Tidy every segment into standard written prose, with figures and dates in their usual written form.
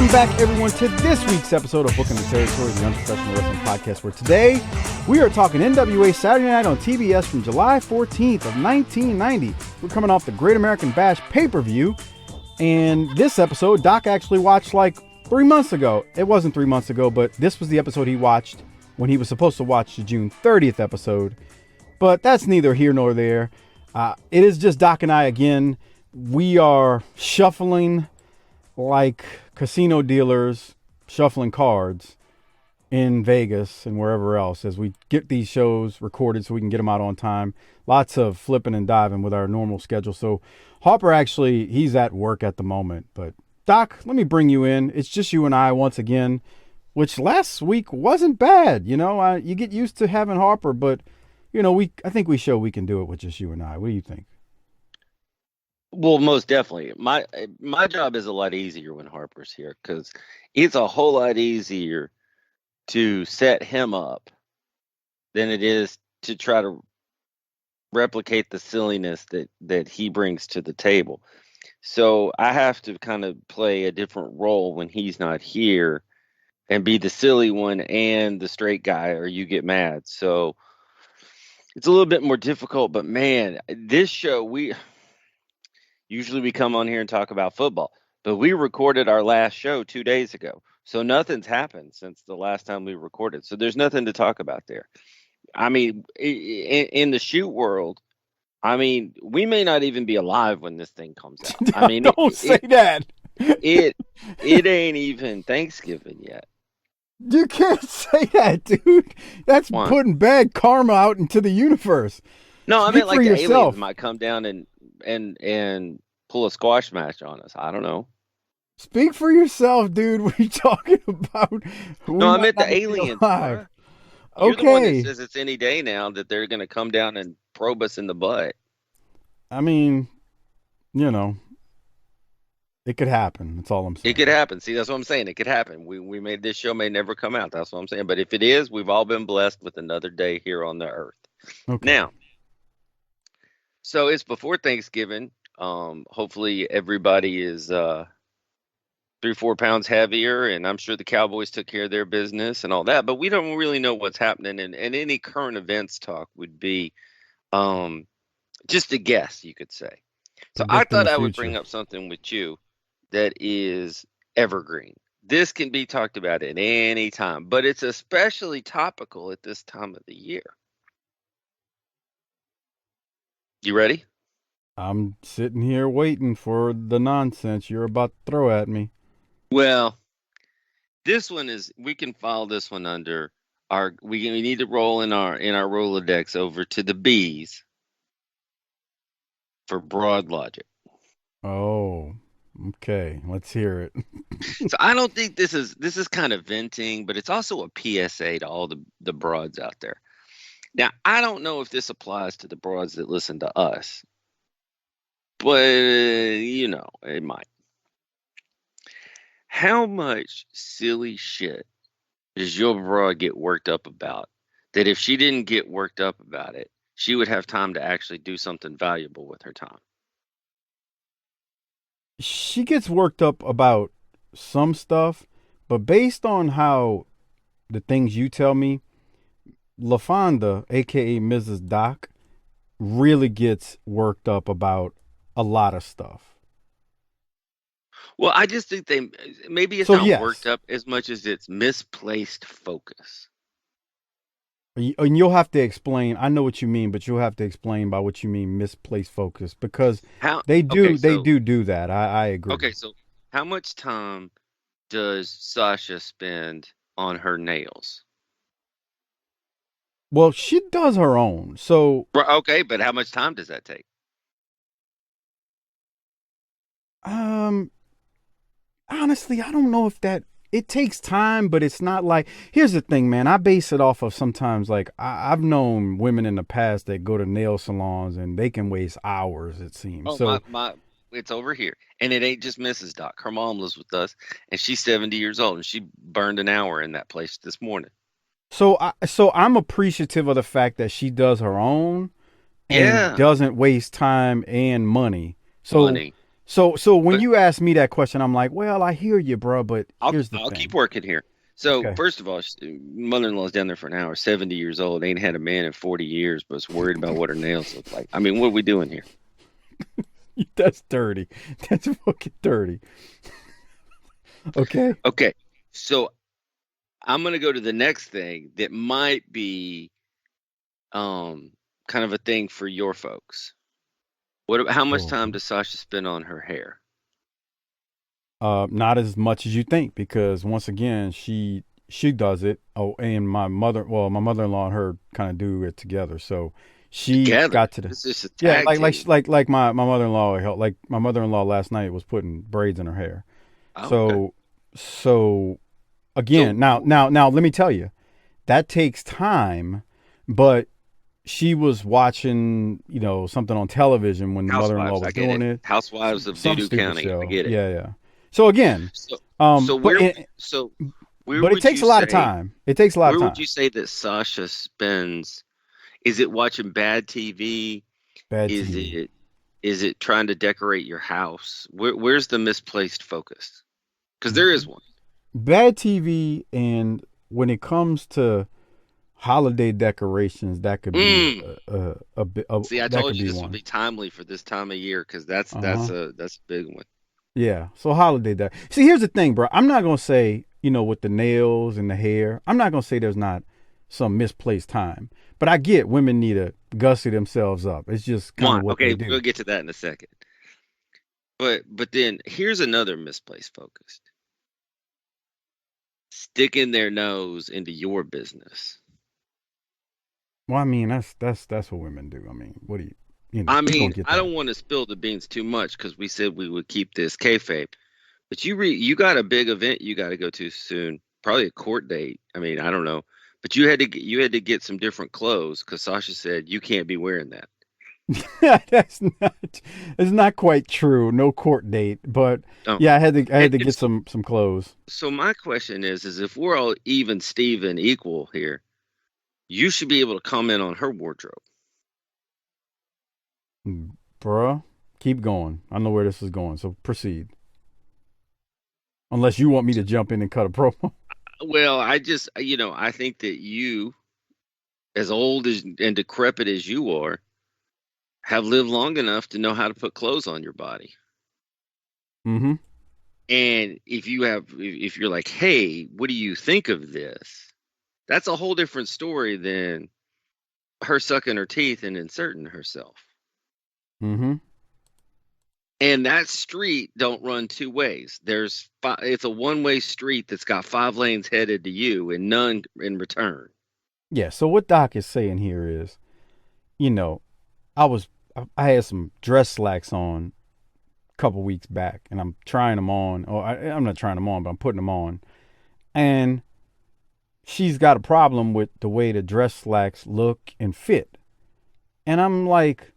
Welcome back, everyone, to this week's episode of Booking the Territory, the Unprofessional Wrestling Podcast, where today we are talking NWA Saturday Night on TBS from July 14th of 1990. We're coming off the Great American Bash pay-per-view, and this episode, Doc actually watched like 3 months ago. It wasn't 3 months ago, but this was the episode he watched when he was supposed to watch the June 30th episode, but that's neither here nor there. It is just Doc and I again. We are shuffling like casino dealers shuffling cards in Vegas and wherever else as we get these shows recorded so we can get them out on time. Lots of flipping and diving with our normal schedule. So Harper actually, he's at work at the moment. But Doc, let me bring you in. It's just you and I once again, which last week wasn't bad. You know, you get used to having Harper, but you know, I think we show we can do it with just you and I. What do you think? Well, most definitely. My job is a lot easier when Harper's here because it's a whole lot easier to set him up than it is to try to replicate the silliness that he brings to the table. So I have to kind of play a different role when he's not here and be the silly one and the straight guy, or you get mad. So it's a little bit more difficult, but man, this show, usually we come on here and talk about football, but we recorded our last show 2 days ago. So nothing's happened since the last time we recorded. So there's nothing to talk about there. I mean, in the shoot world, I mean, we may not even be alive when this thing comes out. I mean, don't say that. It ain't even Thanksgiving yet. You can't say that, dude. That's putting bad karma out into the universe. No, I mean, like the aliens might come down and pull a squash match on us. I don't know. Speak for yourself, dude. What are you talking about? No, I meant the aliens. Okay. You're the one that says it's any day now that they're going to come down and probe us in the butt. I mean, you know, it could happen. That's all I'm saying. It could happen. See, that's what I'm saying. It could happen. We made this show may never come out. That's what I'm saying. But if it is, we've all been blessed with another day here on the earth. Okay. Now, so it's before Thanksgiving. Hopefully everybody is 3-4 pounds heavier, and I'm sure the Cowboys took care of their business and all that. But we don't really know what's happening, and any current events talk would be just a guess, you could say. So I thought I would bring up something with you that is evergreen. This can be talked about at any time, but it's especially topical at this time of the year. You ready? I'm sitting here waiting for the nonsense you're about to throw at me. Well, this one is, we can file this one under we need to roll in our Rolodex over to the B's for broad logic. Oh, okay. Let's hear it. So I don't think this is kind of venting, but it's also a PSA to all the broads out there. Now, I don't know if this applies to the broads that listen to us, but, you know, it might. How much silly shit does your broad get worked up about that if she didn't get worked up about it, she would have time to actually do something valuable with her time? She gets worked up about some stuff, but based on how the things you tell me, LaFonda, a.k.a. Mrs. Doc, really gets worked up about a lot of stuff. Well, I just think maybe it's not worked up as much as it's misplaced focus. And you'll have to explain. I know what you mean, but you'll have to explain by what you mean misplaced focus, because they do that. I agree. Okay, so how much time does Sasha spend on her nails? Well, she does her own. So okay, but how much time does that take? Honestly, I don't know if it takes time, but it's not like, here's the thing, man. I base it off of sometimes, like, I've known women in the past that go to nail salons and they can waste hours, it seems. Oh, so it's over here. And it ain't just Mrs. Doc. Her mom lives with us, and she's 70 years old, and she burned an hour in that place this morning. So I'm appreciative of the fact that she does her own and doesn't waste time and money. So when But you ask me that question, I'm like, well, I hear you, bro, but here's the I'll thing. keep working here. So Okay. first of all, mother-in-law's down there for an hour, 70 years old, ain't had a man in 40 years, but is worried about what her nails look like. I mean, what are we doing here? That's dirty. That's fucking dirty. Okay. Okay, so I'm gonna go to the next thing that might be um kind of a thing for your folks. How much Oh, time does Sasha spend on her hair? not as much as you think, because once again, she does it. Oh, and my mother-in-law and her kind of do it together. So she Together. got to the It's just a yeah, tag team. like my mother-in-law helped. Like my mother-in-law last night was putting braids in her hair. Oh, okay. So So again, now let me tell you, that takes time, but she was watching, something on television when the mother-in-law Housewives, I was get doing it. it. Housewives of Some Doodoo stupid County, I show. get it. Yeah, yeah. So again, So um, so but where it, so where but it would takes you a lot of say time. It takes a lot of where would time. you say that Sasha spends? Is it watching bad TV? Bad Is TV. it trying to decorate your house? Where's the misplaced focus? Because there is one. Bad TV, and when it comes to holiday decorations, that could be Mm. a bit. See, I That could told you be this would one. be timely for this time of year because that's Uh that's huh. a that's a big one. Yeah. So holiday that. See, here's the thing, bro. I'm not gonna say, with the nails and the hair. I'm not gonna say there's not some misplaced time, but I get women need to gussy themselves up. It's just kind of One, what they okay, do. we'll get to that in a second. But then here's another misplaced focus: sticking their nose into your business. Well, I mean, that's what women do. I mean, what do I we gonna mean, get I that. don't want to spill the beans too much because we said we would keep this kayfabe. But you got a big event you got to go to soon, probably a court date. I mean, I don't know, but you had to get some different clothes because Sasha said you can't be wearing that. That's not quite true. No court date, but Oh, yeah, I had to and get some clothes. so my question is if we're all even, Steven, equal here, you should be able to comment on her wardrobe. Bruh, keep going. I know where this is going, so proceed. Unless you want me to jump in and cut a promo. Well, I think that you, as old as and decrepit as you are, have lived long enough to know how to put clothes on your body. Mm-hmm. And if you're like, hey, what do you think of this? That's a whole different story than her sucking her teeth and inserting herself. Mm-hmm. And that street don't run two ways. It's a one-way street that's got 5 lanes headed to you and none in return. Yeah. So what Doc is saying here is, you know, I was I had some dress slacks on a couple weeks back, and I'm trying them on. Or I'm not trying them on, but I'm putting them on. And she's got a problem with the way the dress slacks look and fit. And I'm like,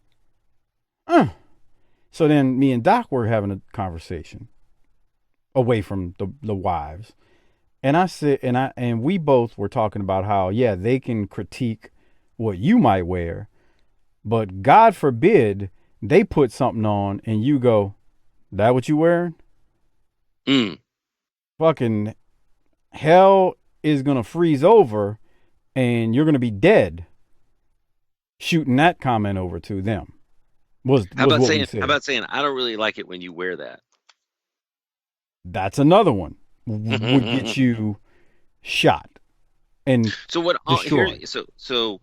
So then me and Doc were having a conversation away from the wives. And I said, and we both were talking about how, yeah, they can critique what you might wear, but God forbid they put something on and you go, that what you wearing? Mm. Fucking hell is gonna freeze over and you're gonna be dead. Shooting that comment over to them was what we How said. about saying I don't really like it when you wear that? That's another one. Would get you shot and So what here destroyed. so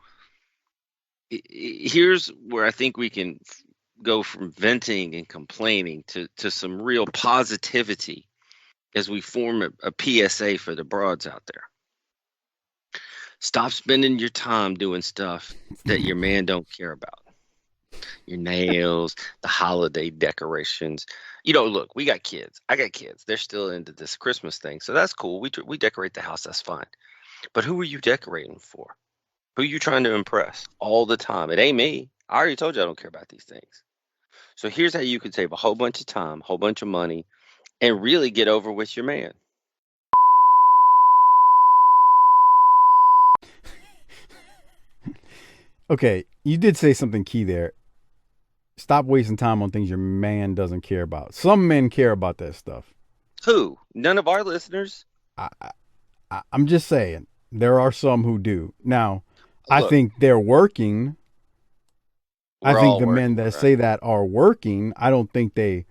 here's where I think we can go from venting and complaining to some real positivity as we form a PSA for the broads out there. Stop spending your time doing stuff that your man don't care about. Your nails, the holiday decorations. Look, we got kids. I got kids. They're still into this Christmas thing, so that's cool. We decorate the house. That's fine. But who are you decorating for? Who are you trying to impress all the time? It ain't me. I already told you I don't care about these things. So here's how you can save a whole bunch of time, whole bunch of money, and really get over with your man. Okay, you did say something key there. Stop wasting time on things your man doesn't care about. Some men care about that stuff. Who? None of our listeners? I'm just saying, there are some who do. Now, I Look, think they're working. I we're think all the men working, that right? say that are working. I don't think they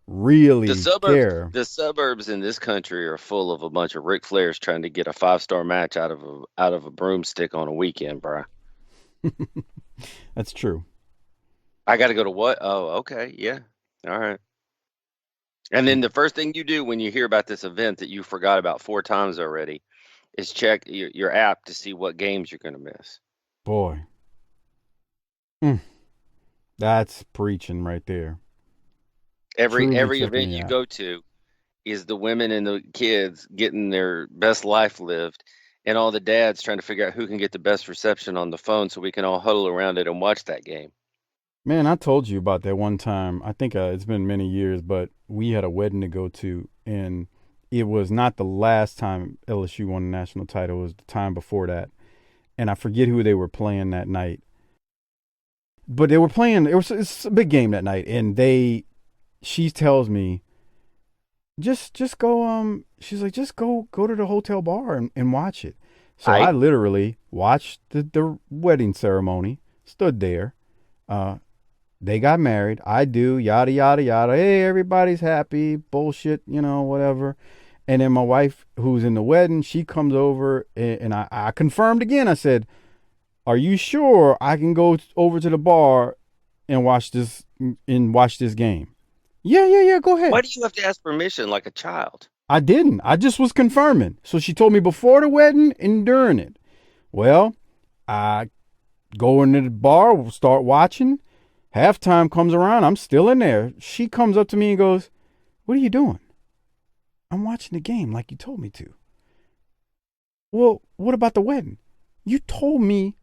really care. The suburbs in this country are full of a bunch of Ric Flairs trying to get a 5-star match out of a broomstick on a weekend, bro. That's true. I got to go to what? Oh, okay, yeah, all right. And then the first thing you do when you hear about this event that you forgot about 4 times already is check your app to see what games you're going to miss. Boy. That's preaching right there. Every checking event the you app. go to is the women and the kids getting their best life lived, and all the dads trying to figure out who can get the best reception on the phone so we can all huddle around it and watch that game. Man, I told you about that one time. I think it's been many years, but we had a wedding to go to, and it was not the last time LSU won a national title. It was the time before that, and I forget who they were playing that night. But they were playing. It's a big game that night, and she tells me, just go. She's like, just go to the hotel bar and watch it. So I literally watched the wedding ceremony, stood there. They got married. I do, yada, yada, yada. Hey, everybody's happy. Bullshit, whatever. And then my wife, who's in the wedding, she comes over and I confirmed again. I said, are you sure I can go over to the bar and watch this game? Yeah, go ahead. Why do you have to ask permission like a child? I didn't. I just was confirming. So she told me before the wedding and during it. Well, I go into the bar, we'll start watching. Halftime comes around. I'm still in there. She comes up to me and goes, what are you doing? I'm watching the game like you told me to. Well, what about the wedding? You told me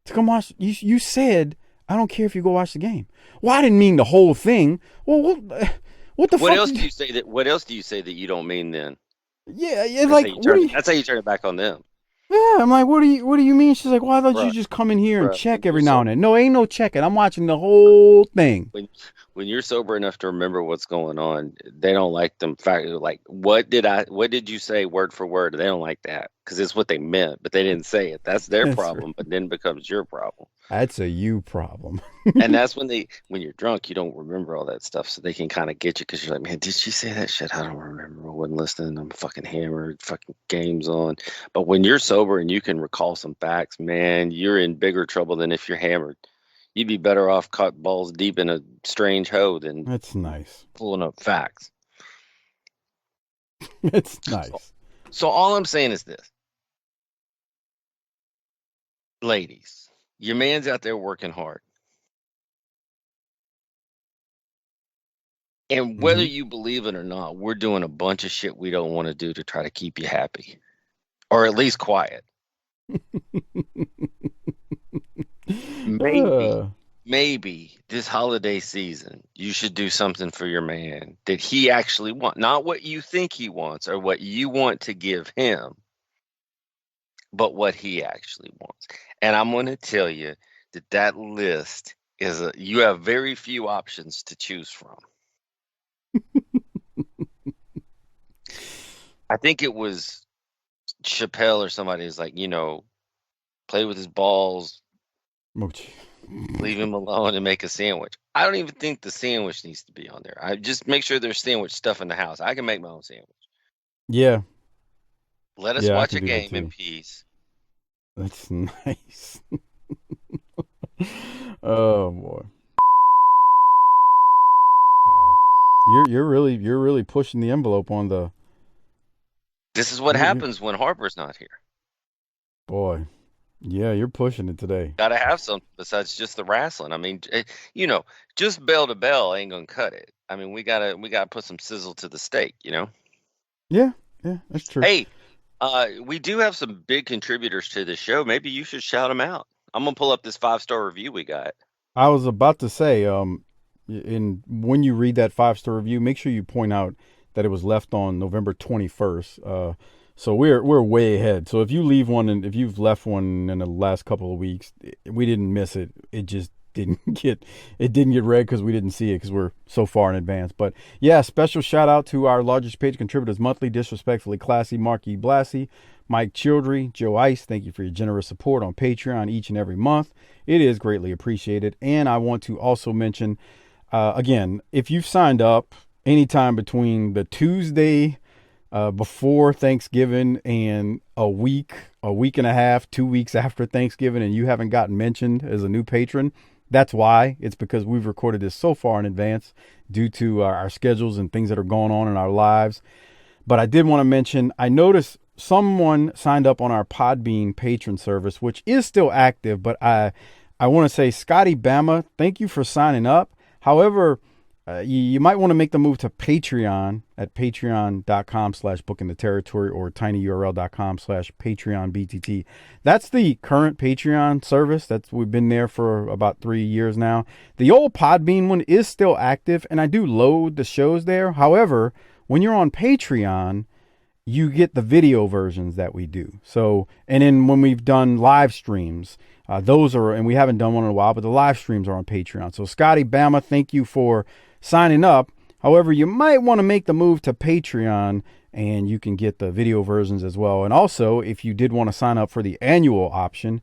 to come watch. You said, I don't care if you go watch the game. Well, I didn't mean the whole thing. Well, what the fuck? What else do you say that? What else do you say that you don't mean then? Yeah, That's how you turn it back on them. Yeah, I'm like, what do you mean? She's like, well, I thought you just come in here and Bruh, check every now and then. No, ain't no checking. I'm watching the whole thing. When you're sober enough to remember what's going on, they don't like them. Like, what did you say word for word? They don't like that because it's what they meant, but they didn't say it. That's their problem, but then becomes your problem. That's a you problem. And that's when you're drunk, you don't remember all that stuff, so they can kind of get you because you're like, man, did she say that shit? I don't remember. I wasn't listening. I'm fucking hammered. Fucking game's on. But when you're sober and you can recall some facts, man, you're in bigger trouble than if you're hammered. You'd be better off caught balls deep in a strange hole than That's nice. pulling up facts. It's nice. So all I'm saying is this. Ladies, your man's out there working hard. And whether you believe it or not, we're doing a bunch of shit we don't want to do to try to keep you happy. Or at least quiet. Maybe this holiday season, you should do something for your man that he actually wants. Not what you think he wants or what you want to give him, but what he actually wants. And I'm going to tell you that list you have very few options to choose from. I think it was Chappelle or somebody is like, play with his balls, leave him alone, and make a sandwich. I don't even think the sandwich needs to be on there. I just make sure there's sandwich stuff in the house. I can make my own sandwich. Yeah. Let us watch a game in peace. That's nice. Oh boy. You're really pushing the envelope on the. This is what happens when Harper's not here. Boy, yeah, you're pushing it today. Got to have something besides just the wrestling. I mean, just bell to bell ain't gonna cut it. I mean, we gotta put some sizzle to the steak. Yeah, that's true. Hey, we do have some big contributors to the show. Maybe you should shout them out. I'm gonna pull up this 5-star review we got. I was about to say, when you read that 5-star review, make sure you point out that it was left on November 21st. So we're way ahead. So if you leave one and if you've left one in the last couple of weeks, we didn't miss it. It just didn't get read because we didn't see it because we're so far in advance. But yeah, special shout out to our largest page contributors monthly, Disrespectfully Classy, Marky Blassie, Mike Childry, Joe Ice. Thank you for your generous support on Patreon each and every month. It is greatly appreciated. And I want to also mention, again, if you've signed up anytime between the Tuesday before Thanksgiving and a week and a half, 2 weeks after Thanksgiving, and you haven't gotten mentioned as a new patron, that's why. It's because we've recorded this so far in advance due to our schedules and things that are going on in our lives. But I did want to mention, I noticed someone signed up on our Podbean patron service, which is still active, but I want to say, Scotty Bama, thank you for signing up. However, you might want to make the move to Patreon at patreon.com/bookingtheterritory or tinyurl.com/patreonbtt. That's the current Patreon service. We've been there for about 3 years now. The old Podbean one is still active, and I do load the shows there. However, when you're on Patreon, you get the video versions that we do. So, and then when we've done live streams, those are, and we haven't done one in a while, but the live streams are on Patreon. So Scotty Bama, thank you for signing up. However, you might want to make the move to Patreon and you can get the video versions as well. And also, if you did want to sign up for the annual option,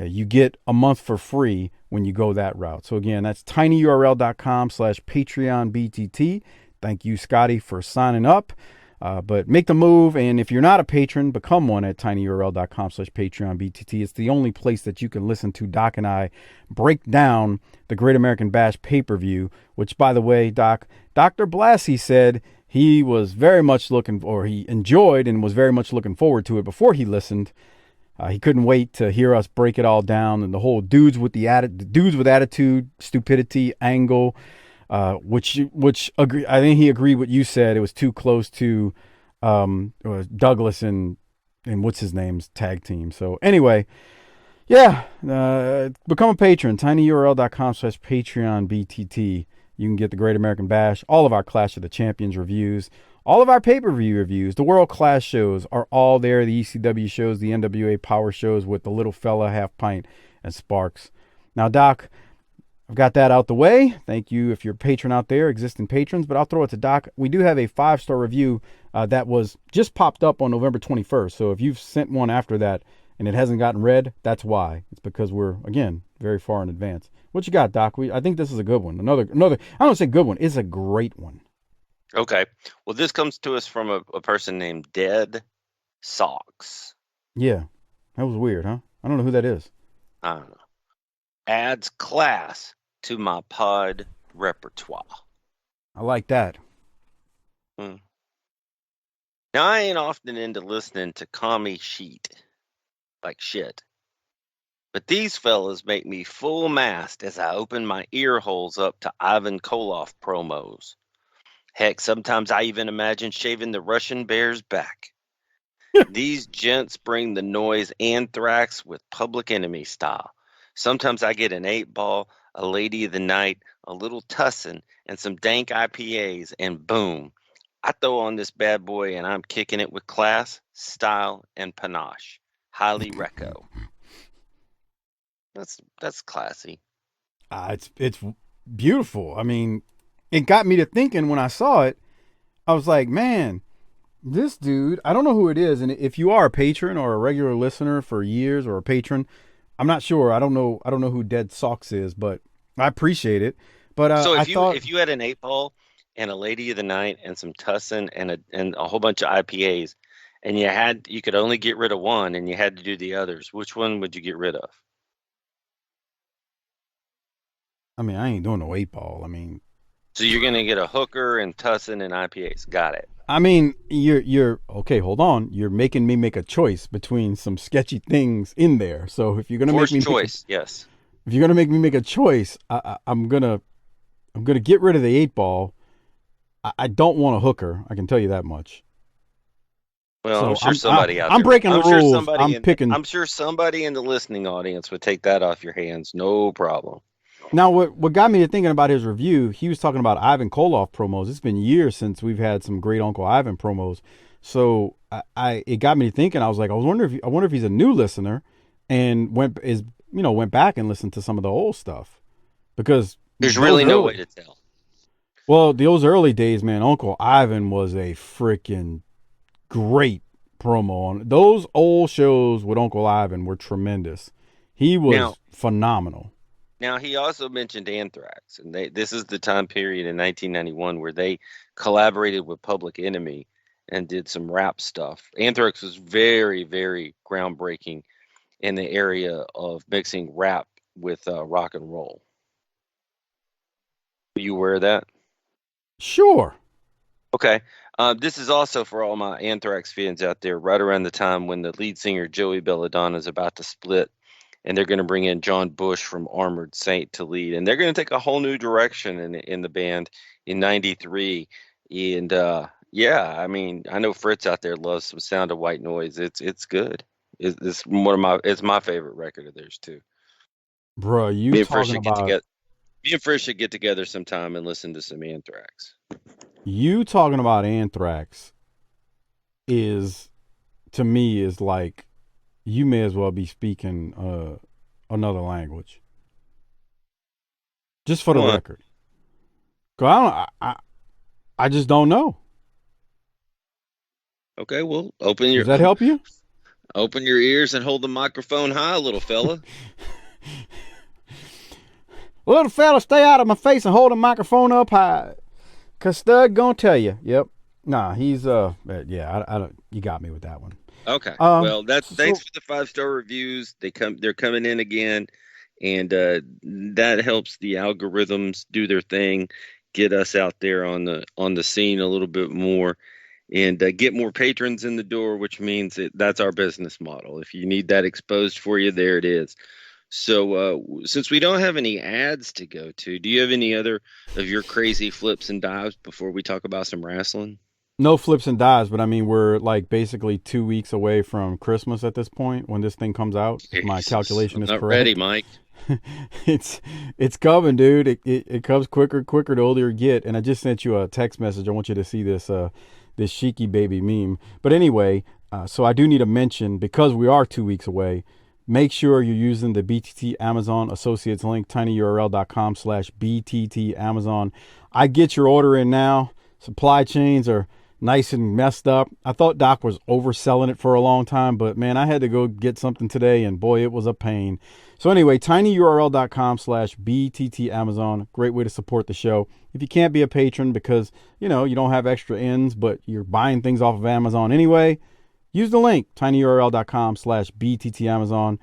you get a month for free when you go that route. So again, that's tinyurl.com/patreonbtt. Thank you, Scotty, for signing up. But make the move, and if you're not a patron, become one at tinyurl.com/patreonbtt. It's the only place that you can listen to Doc and I break down the Great American Bash pay-per-view, which, by the way, Dr. Blassie said he was very much he enjoyed and was very much looking forward to it before he listened. He couldn't wait to hear us break it all down, and the whole dudes with attitude, stupidity angle. Which agree. I think he agreed what you said. It was too close to Douglas and what's his name's tag team. So anyway, yeah, become a patron. tinyurl.com/patreonbtt. You can get the Great American Bash, all of our Clash of the Champions reviews, all of our pay-per-view reviews. The world class shows are all there. The ECW shows, the NWA Power shows with the Little Fella, Half Pint, and Sparks. Now, Doc, I've got that out the way. Thank you if you're a patron out there, existing patrons, but I'll throw it to Doc. We do have a 5-star review that was just popped up on November 21st. So if you've sent one after that and it hasn't gotten read, that's why. It's because we're, again, very far in advance. What you got, Doc? I think this is a good one. Another, I don't say good one. It's a great one. Okay. Well, this comes to us from a person named Dead Socks. Yeah. That was weird, huh? I don't know who that is. I don't know. Adds class to my pod repertoire. I like that. Now, I ain't often into listening to commie sheet like shit. But these fellas make me full mast as I open my ear holes up to Ivan Koloff promos. Heck, sometimes I even imagine shaving the Russian bear's back. These gents bring the noise anthrax with Public Enemy style. Sometimes I get an 8-ball, a Lady of the Night, a little Tussin, and some dank IPAs, and boom, I throw on this bad boy and I'm kicking it with class, style, and panache. Highly reco. That's classy. It's beautiful. I mean, it got me to thinking when I saw it. I was like, man, this dude, I don't know who it is. And if you are a patron or a regular listener for years or a patron, I'm not sure. I don't know who Dead Socks is, but I appreciate it. But so if you had an 8-ball and a Lady of the Night and some Tussin and a whole bunch of IPAs, and you could only get rid of one and you had to do the others, which one would you get rid of? I mean, I ain't doing no 8-ball. I mean, so you're gonna get a hooker and Tussin and IPAs. Got it. I mean, you're okay. Hold on, you're making me make a choice between some sketchy things in there. So if you're gonna make me yes. If you're gonna make me make a choice, I'm gonna get rid of the 8-ball. I don't want a hooker. I can tell you that much. Well, so I'm sure somebody out there. I'm breaking the rules. I'm picking. I'm sure somebody in the listening audience would take that off your hands. No problem. Now, what got me to thinking about his review, he was talking about Ivan Koloff promos. It's been years since we've had some Great Uncle Ivan promos. So it got me thinking. I was like, I wonder if he's a new listener and went back and listened to some of the old stuff. because there's really no way to tell. Well, those early days, man, Uncle Ivan was a freaking great promo on those old shows with Uncle Ivan were tremendous. He was phenomenal. Now, he also mentioned Anthrax, and this is the time period in 1991 where they collaborated with Public Enemy and did some rap stuff. Anthrax was very, very groundbreaking in the area of mixing rap with rock and roll. Are you aware of that? Sure. Okay. This is also for all my Anthrax fans out there, right around the time when the lead singer Joey Belladonna is about to split, and they're going to bring in John Bush from Armored Saint to lead, and they're going to take a whole new direction in the band in '93. And yeah, I mean, I know Fritz out there loves some Sound of White Noise. It's good. It's my favorite record of theirs too. Bro, you talking about? Me and Fritz should get together sometime and listen to some Anthrax. You talking about Anthrax is, to me, is like you may as well be speaking another language. Just for the record. 'Cause I just don't know. Okay, well, Does that help you? Open your ears and hold the microphone high, little fella. Little fella, stay out of my face and hold the microphone up high. 'Cause Stud gonna tell you. Yep. Nah, he's yeah, I don't, you got me with that one. Okay. Well, thanks for the 5-star reviews. They're coming in again, and that helps the algorithms do their thing, get us out there on the scene a little bit more, and get more patrons in the door, which means that's our business model. If you need that exposed for you, there it is. So since we don't have any ads to go to, do you have any other of your crazy flips and dives before we talk about some wrestling? No flips and dives, but I mean, we're like basically 2 weeks away from Christmas at this point when this thing comes out. If my calculation is correct. Not ready, Mike. It's coming, dude. It comes quicker the older you get. And I just sent you a text message. I want you to see this Sheiky baby meme. But anyway, so I do need to mention, because we are 2 weeks away, make sure you're using the BTT Amazon Associates link, tinyurl.com/BTT Amazon. I get your order in now. Supply chains are nice and messed up. I thought Doc was overselling it for a long time, but man, I had to go get something today, and boy, it was a pain. So anyway, tinyurl.com/BTT Amazon. Great way to support the show. If you can't be a patron because, you don't have extra ends, but you're buying things off of Amazon anyway, use the link, tinyurl.com/BTT Amazon.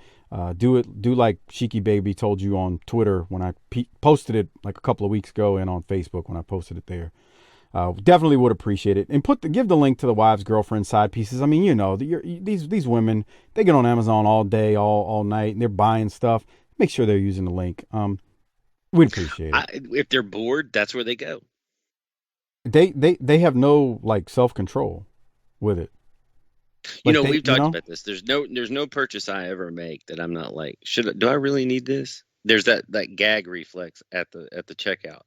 Do like Sheiky Baby told you on Twitter when I posted it like a couple of weeks ago, and on Facebook when I posted it there. Definitely would appreciate it. And give the link to the wives, girlfriends, side pieces. I mean, these women, they get on Amazon all day, all night, and they're buying stuff. Make sure they're using the link. We'd appreciate it. If they're bored, that's where they go. They have no like self-control with it. We've talked about this. There's no purchase I ever make that I'm not like, do I really need this? There's that gag reflex at the checkout.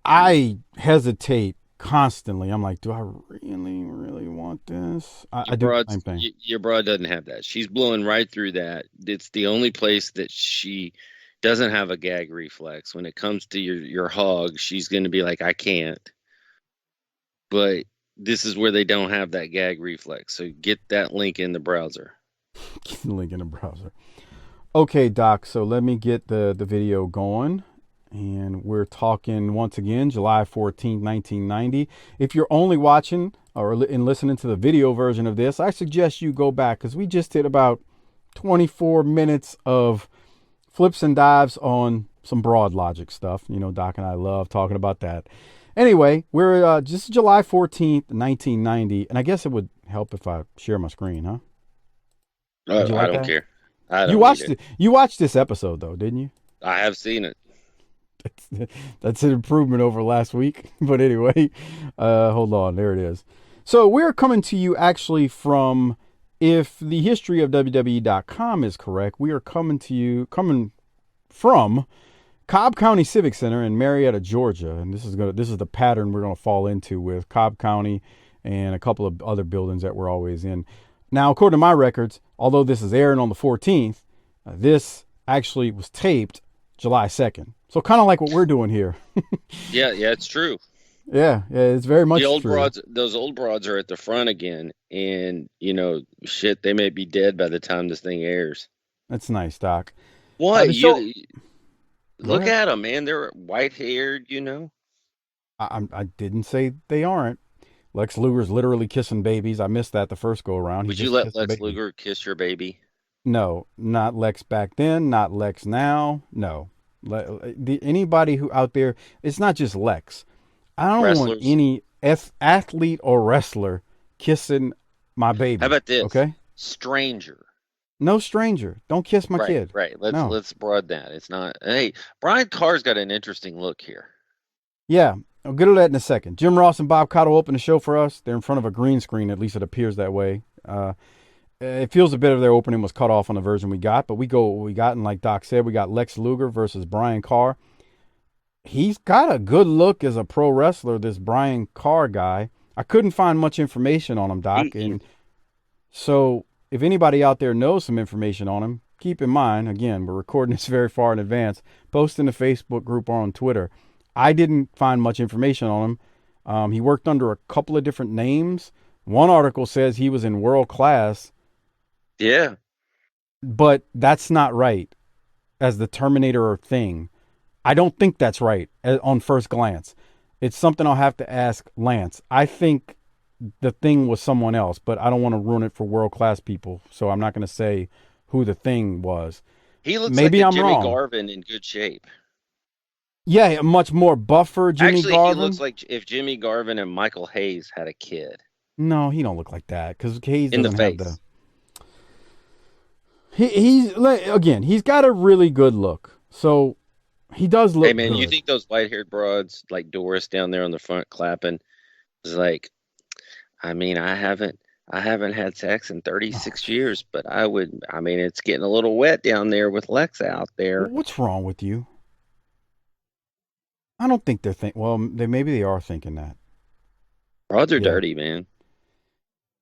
I hesitate constantly. I'm like, do I really want this? I do the same thing. Your broad doesn't have that. She's blowing right through that. It's the only place that she doesn't have a gag reflex. When it comes to your hog, she's going to be like, I can't. But this is where they don't have that gag reflex. So get that link in the browser. Get the link in the browser. Okay, Doc. So let me get the video going. And we're talking, once again, July 14th, 1990. If you're only watching or listening to the video version of this, I suggest you go back, because we just did about 24 minutes of flips and dives on some broad logic stuff. Doc and I love talking about that. Anyway, we're just July 14th, 1990. And I guess it would help if I share my screen, huh? I don't care. You watched this episode, though, didn't you? I have seen it. That's an improvement over last week. But anyway, hold on. There it is. So we're coming to you actually from, if the history of WWE.com is correct, we are coming from Cobb County Civic Center in Marietta, Georgia. And this is the pattern we're going to fall into with Cobb County and a couple of other buildings that we're always in. Now, according to my records, although this is airing on the 14th, this actually was taped July 2nd. So kind of like what we're doing here. Yeah, it's true. Yeah, it's very much The old true. broads, those old broads are at the front again, and shit, they may be dead by the time this thing airs. That's nice, Doc. What The show. you Go look ahead. at them, man? They're white haired, I didn't say they aren't. Lex Luger's literally kissing babies. I missed that the first go around. He Would you just let kissed a Lex baby. Luger kiss your baby? No, not Lex back then, not Lex now. No. Anybody who out there, it's not just Lex. I don't want Wrestlers. any athlete or wrestler kissing my baby. How about this? Okay? Stranger. No stranger. Don't kiss my kid. Right. No. Let's broaden that. It's not. Hey, Brian Carr's got an interesting look here. Yeah, I'll get to that in a second. Jim Ross and Bob Cottle open the show for us. They're in front of a green screen, at least it appears that way. It feels a bit of their opening was cut off on the version we got, but we go what we got, and like Doc said, we got Lex Luger versus Brian Carr. He's got a good look as a pro wrestler, this Brian Carr guy. I couldn't find much information on him, Doc, and so if anybody out there knows some information on him, keep in mind, again, we're recording this very far in advance. Post in the Facebook group or on Twitter. I didn't find much information on him. He worked under a couple of different names. One article says he was in World Class. Yeah. But that's not right as the Terminator thing. I don't think that's right on first glance. It's something I'll have to ask Lance. I think the thing was someone else, but I don't want to ruin it for World Class people, so I'm not going to say who the thing was. He looks Maybe like I'm Jimmy wrong. Garvin in good shape. Yeah, a much more buffer Jimmy Actually, Garvin. he looks like if Jimmy Garvin and Michael Hayes had a kid. No, he don't look like that because Hayes in the doesn't face. have the. He's got a really good look. So he does look. Hey man, good. you think those white-haired broads like Doris down there on the front clapping is like? I mean, I haven't had sex in 36 years, but I mean, it's getting a little wet down there with Lex out there. What's wrong with you? I don't think they're thinking. Well, maybe they are thinking that. Broads are dirty, man.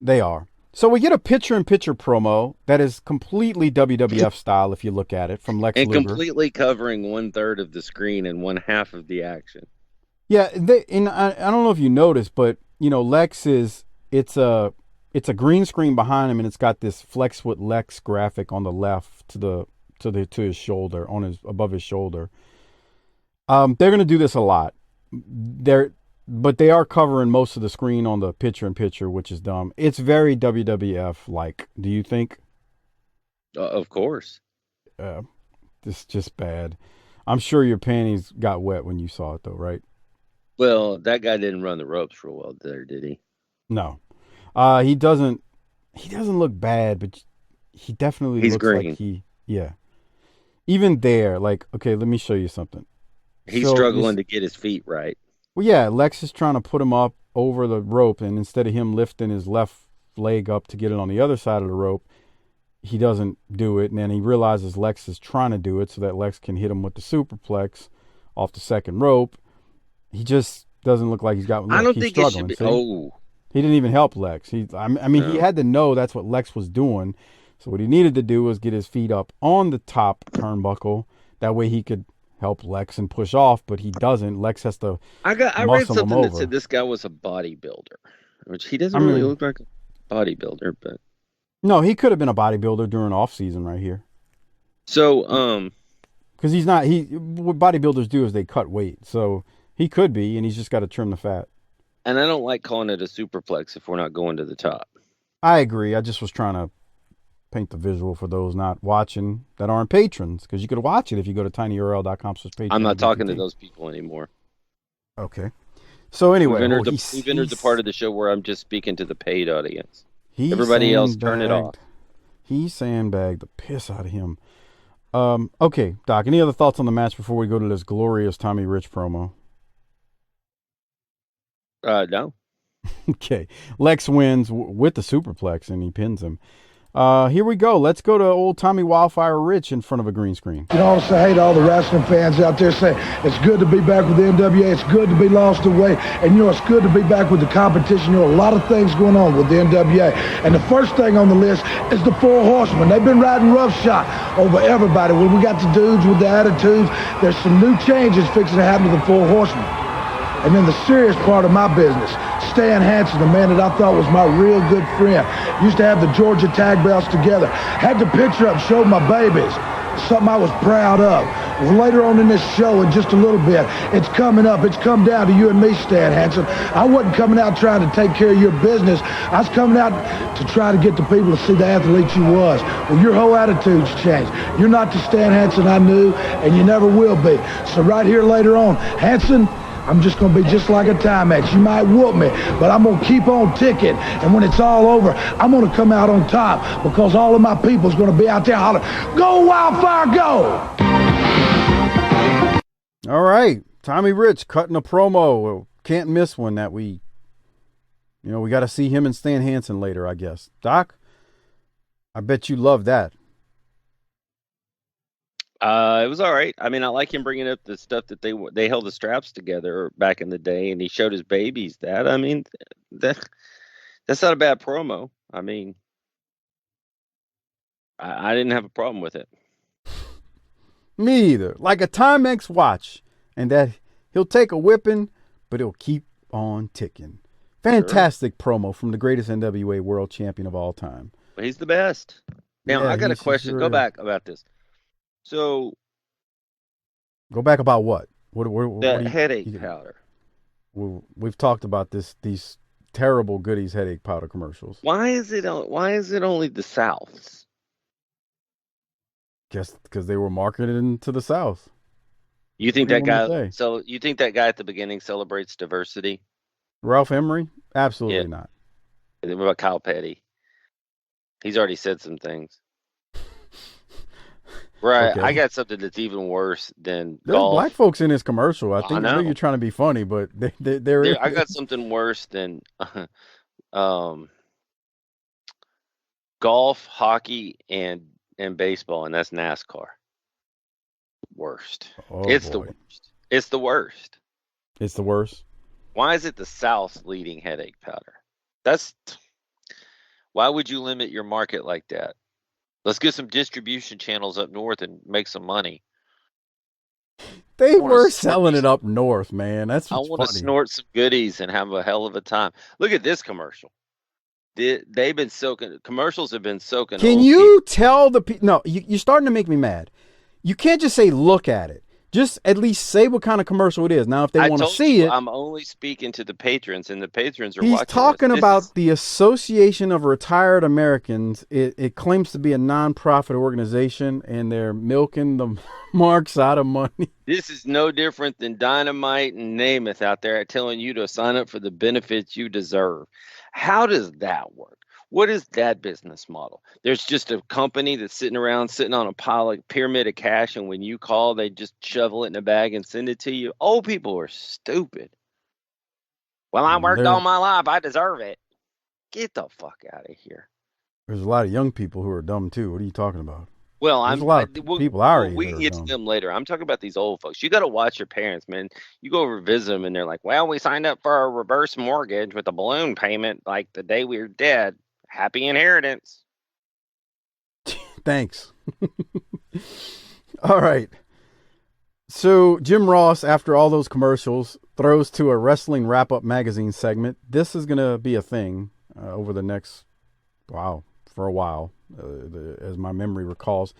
They are. So we get a picture-in-picture promo that is completely WWF style, if you look at it, from Lex Luger. And completely covering 1/3 of the screen and 1/2 of the action. Yeah, and I don't know if you noticed, but Lex it's a green screen behind him, and it's got this Flex with Lex graphic on the left to his shoulder, above his shoulder. They're gonna do this a lot. But they are covering most of the screen on the picture-in-picture, which is dumb. It's very WWF-like. Do you think? Of course. It's just bad. I'm sure your panties got wet when you saw it, though, right? Well, that guy didn't run the ropes real well there, did he? No. He doesn't look bad, but he definitely He's looks green. like yeah. Even there, like, okay, let me show you something. He's struggling to get his feet right. Well, yeah, Lex is trying to put him up over the rope, and instead of him lifting his left leg up to get it on the other side of the rope, he doesn't do it, and then he realizes Lex is trying to do it so that Lex can hit him with the superplex off the second rope. He just doesn't look like he's got. I don't he's think struggling, it should be. Oh, he didn't even help Lex. He had to know that's what Lex was doing. So what he needed to do was get his feet up on the top turnbuckle. That way he could help Lex and push off, but he doesn't. Lex has to. I read something that said this guy was a bodybuilder, which he doesn't really look like a bodybuilder, but no, he could have been a bodybuilder during off season right here. So, because he's not. What bodybuilders do is they cut weight, so he could be, and he's just got to trim the fat. And I don't like calling it a superplex if we're not going to the top. I agree. I just was trying to paint the visual for those not watching that aren't patrons, because you could watch it if you go to tinyurl.com/patron. I'm not talking to those people anymore. Okay. So anyway, we've entered the part of the show where I'm just speaking to the paid audience. He Everybody else, turn it off. He sandbagged the piss out of him. Okay, Doc, any other thoughts on the match before we go to this glorious Tommy Rich promo? No. Okay. Lex wins with the superplex, and he pins him. Here we go. Let's go to old Tommy Wildfire Rich in front of a green screen. You know, I want to say hey to all the wrestling fans out there saying it's good to be back with the NWA. It's good to be lost away. And, you know, it's good to be back with the competition. You know, a lot of things going on with the NWA. And the first thing on the list is the Four Horsemen. They've been riding roughshod over everybody. When we got the dudes with the attitudes, there's some new changes fixing to happen to the Four Horsemen. And then the serious part of my business, Stan Hansen, the man that I thought was my real good friend, used to have the Georgia tag belts together. Had the picture up, showed my babies. Something I was proud of. Well, later on in this show, in just a little bit, it's coming up. It's come down to you and me, Stan Hansen. I wasn't coming out trying to take care of your business. I was coming out to try to get the people to see the athlete you was. Well, your whole attitude's changed. You're not the Stan Hansen I knew, and you never will be. So right here later on, Hansen, I'm just going to be just like a Timex. You might whoop me, but I'm going to keep on ticking. And when it's all over, I'm going to come out on top because all of my people's going to be out there hollering, "Go Wildfire, go!" All right. Tommy Rich cutting a promo. Can't miss one that we got to see him and Stan Hansen later, I guess. Doc, I bet you love that. It was all right. I mean, I like him bringing up the stuff that they held the straps together back in the day, and he showed his babies that. I mean, that's not a bad promo. I mean, I didn't have a problem with it. Me either. Like a Timex watch, and that he'll take a whipping, but he'll keep on ticking. Fantastic promo from the greatest NWA world champion of all time. He's the best. Now, yeah, I got a question. Sure. Go back about this. So, go back about what? What headache powder. We've talked about these terrible Goodies headache powder commercials. Why is it only the Souths? Guess because they were marketed to the South. You think that guy? So you think that guy at the beginning celebrates diversity? Ralph Emery? Absolutely not. What about Kyle Petty? He's already said some things. Right, okay. I got something that's even worse than There's golf. Black folks in this commercial. I know you're trying to be funny, but they're I got something worse than golf, hockey, and baseball, and that's NASCAR. Worst. It's the worst. It's the worst. It's the worst. Why is it the South's leading headache powder? Why would you limit your market like that? Let's get some distribution channels up north and make some money. They were selling it up north, man. That's what's I want to snort some goodies and have a hell of a time. Look at this commercial. They've been soaking. Commercials have been soaking. Can you tell the people? No, you're starting to make me mad. You can't just say look at it. Just at least say what kind of commercial it is. Now, if they want to see it, I'm only speaking to the patrons, and the patrons are watching. He's talking about the Association of Retired Americans. It claims to be a nonprofit organization, and they're milking the marks out of money. This is no different than Dynamite and Namath out there telling you to sign up for the benefits you deserve. How does that work? What is that business model? There's just a company that's sitting on a pile of pyramid of cash, and when you call, they just shovel it in a bag and send it to you. Old people are stupid. Well, I worked all my life. I deserve it. Get the fuck out of here. There's a lot of young people who are dumb, too. What are you talking about? Well, there's a lot of people our age. We can get to them later. I'm talking about these old folks. You got to watch your parents, man. You go over visit them, and they're like, well, we signed up for a reverse mortgage with a balloon payment like the day we were dead. Happy inheritance. Thanks. All right. So Jim Ross, after all those commercials, throws to a Wrestling Wrap-Up magazine segment. This is going to be a thing over the next, for a while, as my memory recalls.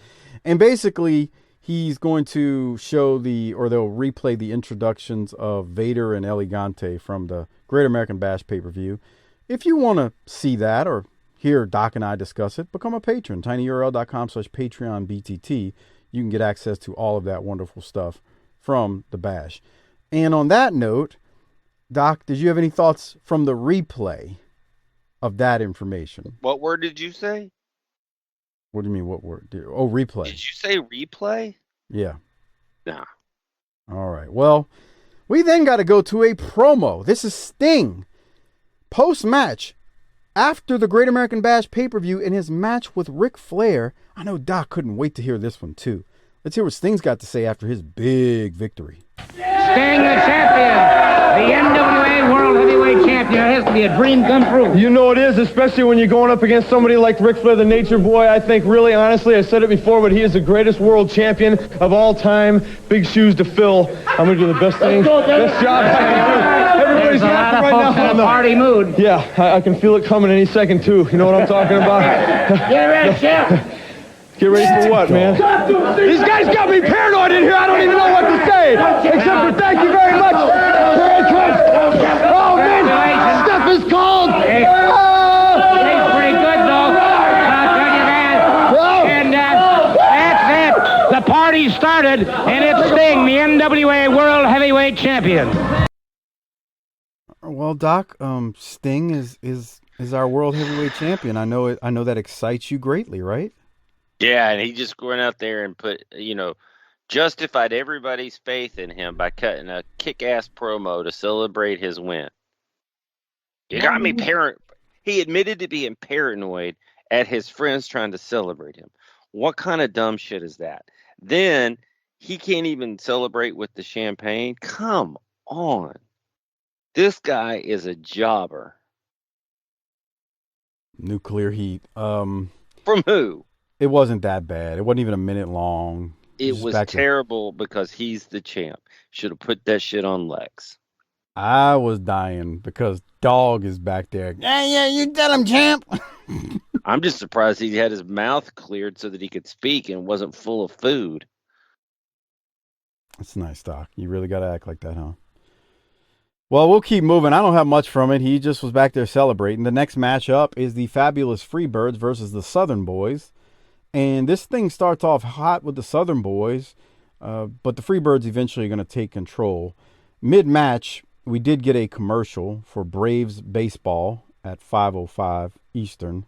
And basically, he's going to show they'll replay the introductions of Vader and Elegante from the Great American Bash pay-per-view. If you want to see that or hear Doc and I discuss it, become a patron. tinyurl.com/PatreonBTT. You can get access to all of that wonderful stuff from the Bash. And on that note, Doc, did you have any thoughts from the replay of that information? What word did you say? What do you mean, what word? Replay. Did you say replay? Yeah. Nah. All right. Well, we then got to go to a promo. This is Sting. Post-match, after the Great American Bash pay-per-view in his match with Ric Flair. I know Doc couldn't wait to hear this one, too. Let's hear what Sting's got to say after his big victory. Sting, the champion, the NWA World Heavyweight Champion. It has to be a dream come true. You know it is, especially when you're going up against somebody like Ric Flair, the Nature Boy. I think, really, honestly, I said it before, but he is the greatest world champion of all time. Big shoes to fill. I'm going to do the best thing, best job I can do. Everybody's There's a lot of right folks now. in a party mood. Yeah, I can feel it coming any second, too. You know what I'm talking about? Get ready, Chef. Get ready for what, man? These guys got me paranoid in here. I don't even know what to say. Except for thank you very much. Oh, man. Stuff is cold. Tastes pretty good, though. I'll tell you that. And that's it. The party started, and it's Sting, the NWA World Heavyweight Champion. Well, Doc, Sting is our world heavyweight champion. I know that excites you greatly, right? Yeah, and he just went out there and justified everybody's faith in him by cutting a kick-ass promo to celebrate his win. You got me He admitted to being paranoid at his friends trying to celebrate him. What kind of dumb shit is that? Then he can't even celebrate with the champagne? Come on. This guy is a jobber. Nuclear heat. From who? It wasn't that bad. It wasn't even a minute long. It was terrible because he's the champ. Should have put that shit on Lex. I was dying because Dog is back there. Yeah, you tell him, champ. I'm just surprised he had his mouth cleared so that he could speak and wasn't full of food. That's nice, Doc. You really got to act like that, huh? Well, we'll keep moving. I don't have much from it. He just was back there celebrating. The next matchup is the Fabulous Freebirds versus the Southern Boys. And this thing starts off hot with the Southern Boys, but the Freebirds eventually are going to take control. Mid-match, we did get a commercial for Braves baseball at 5:05 Eastern.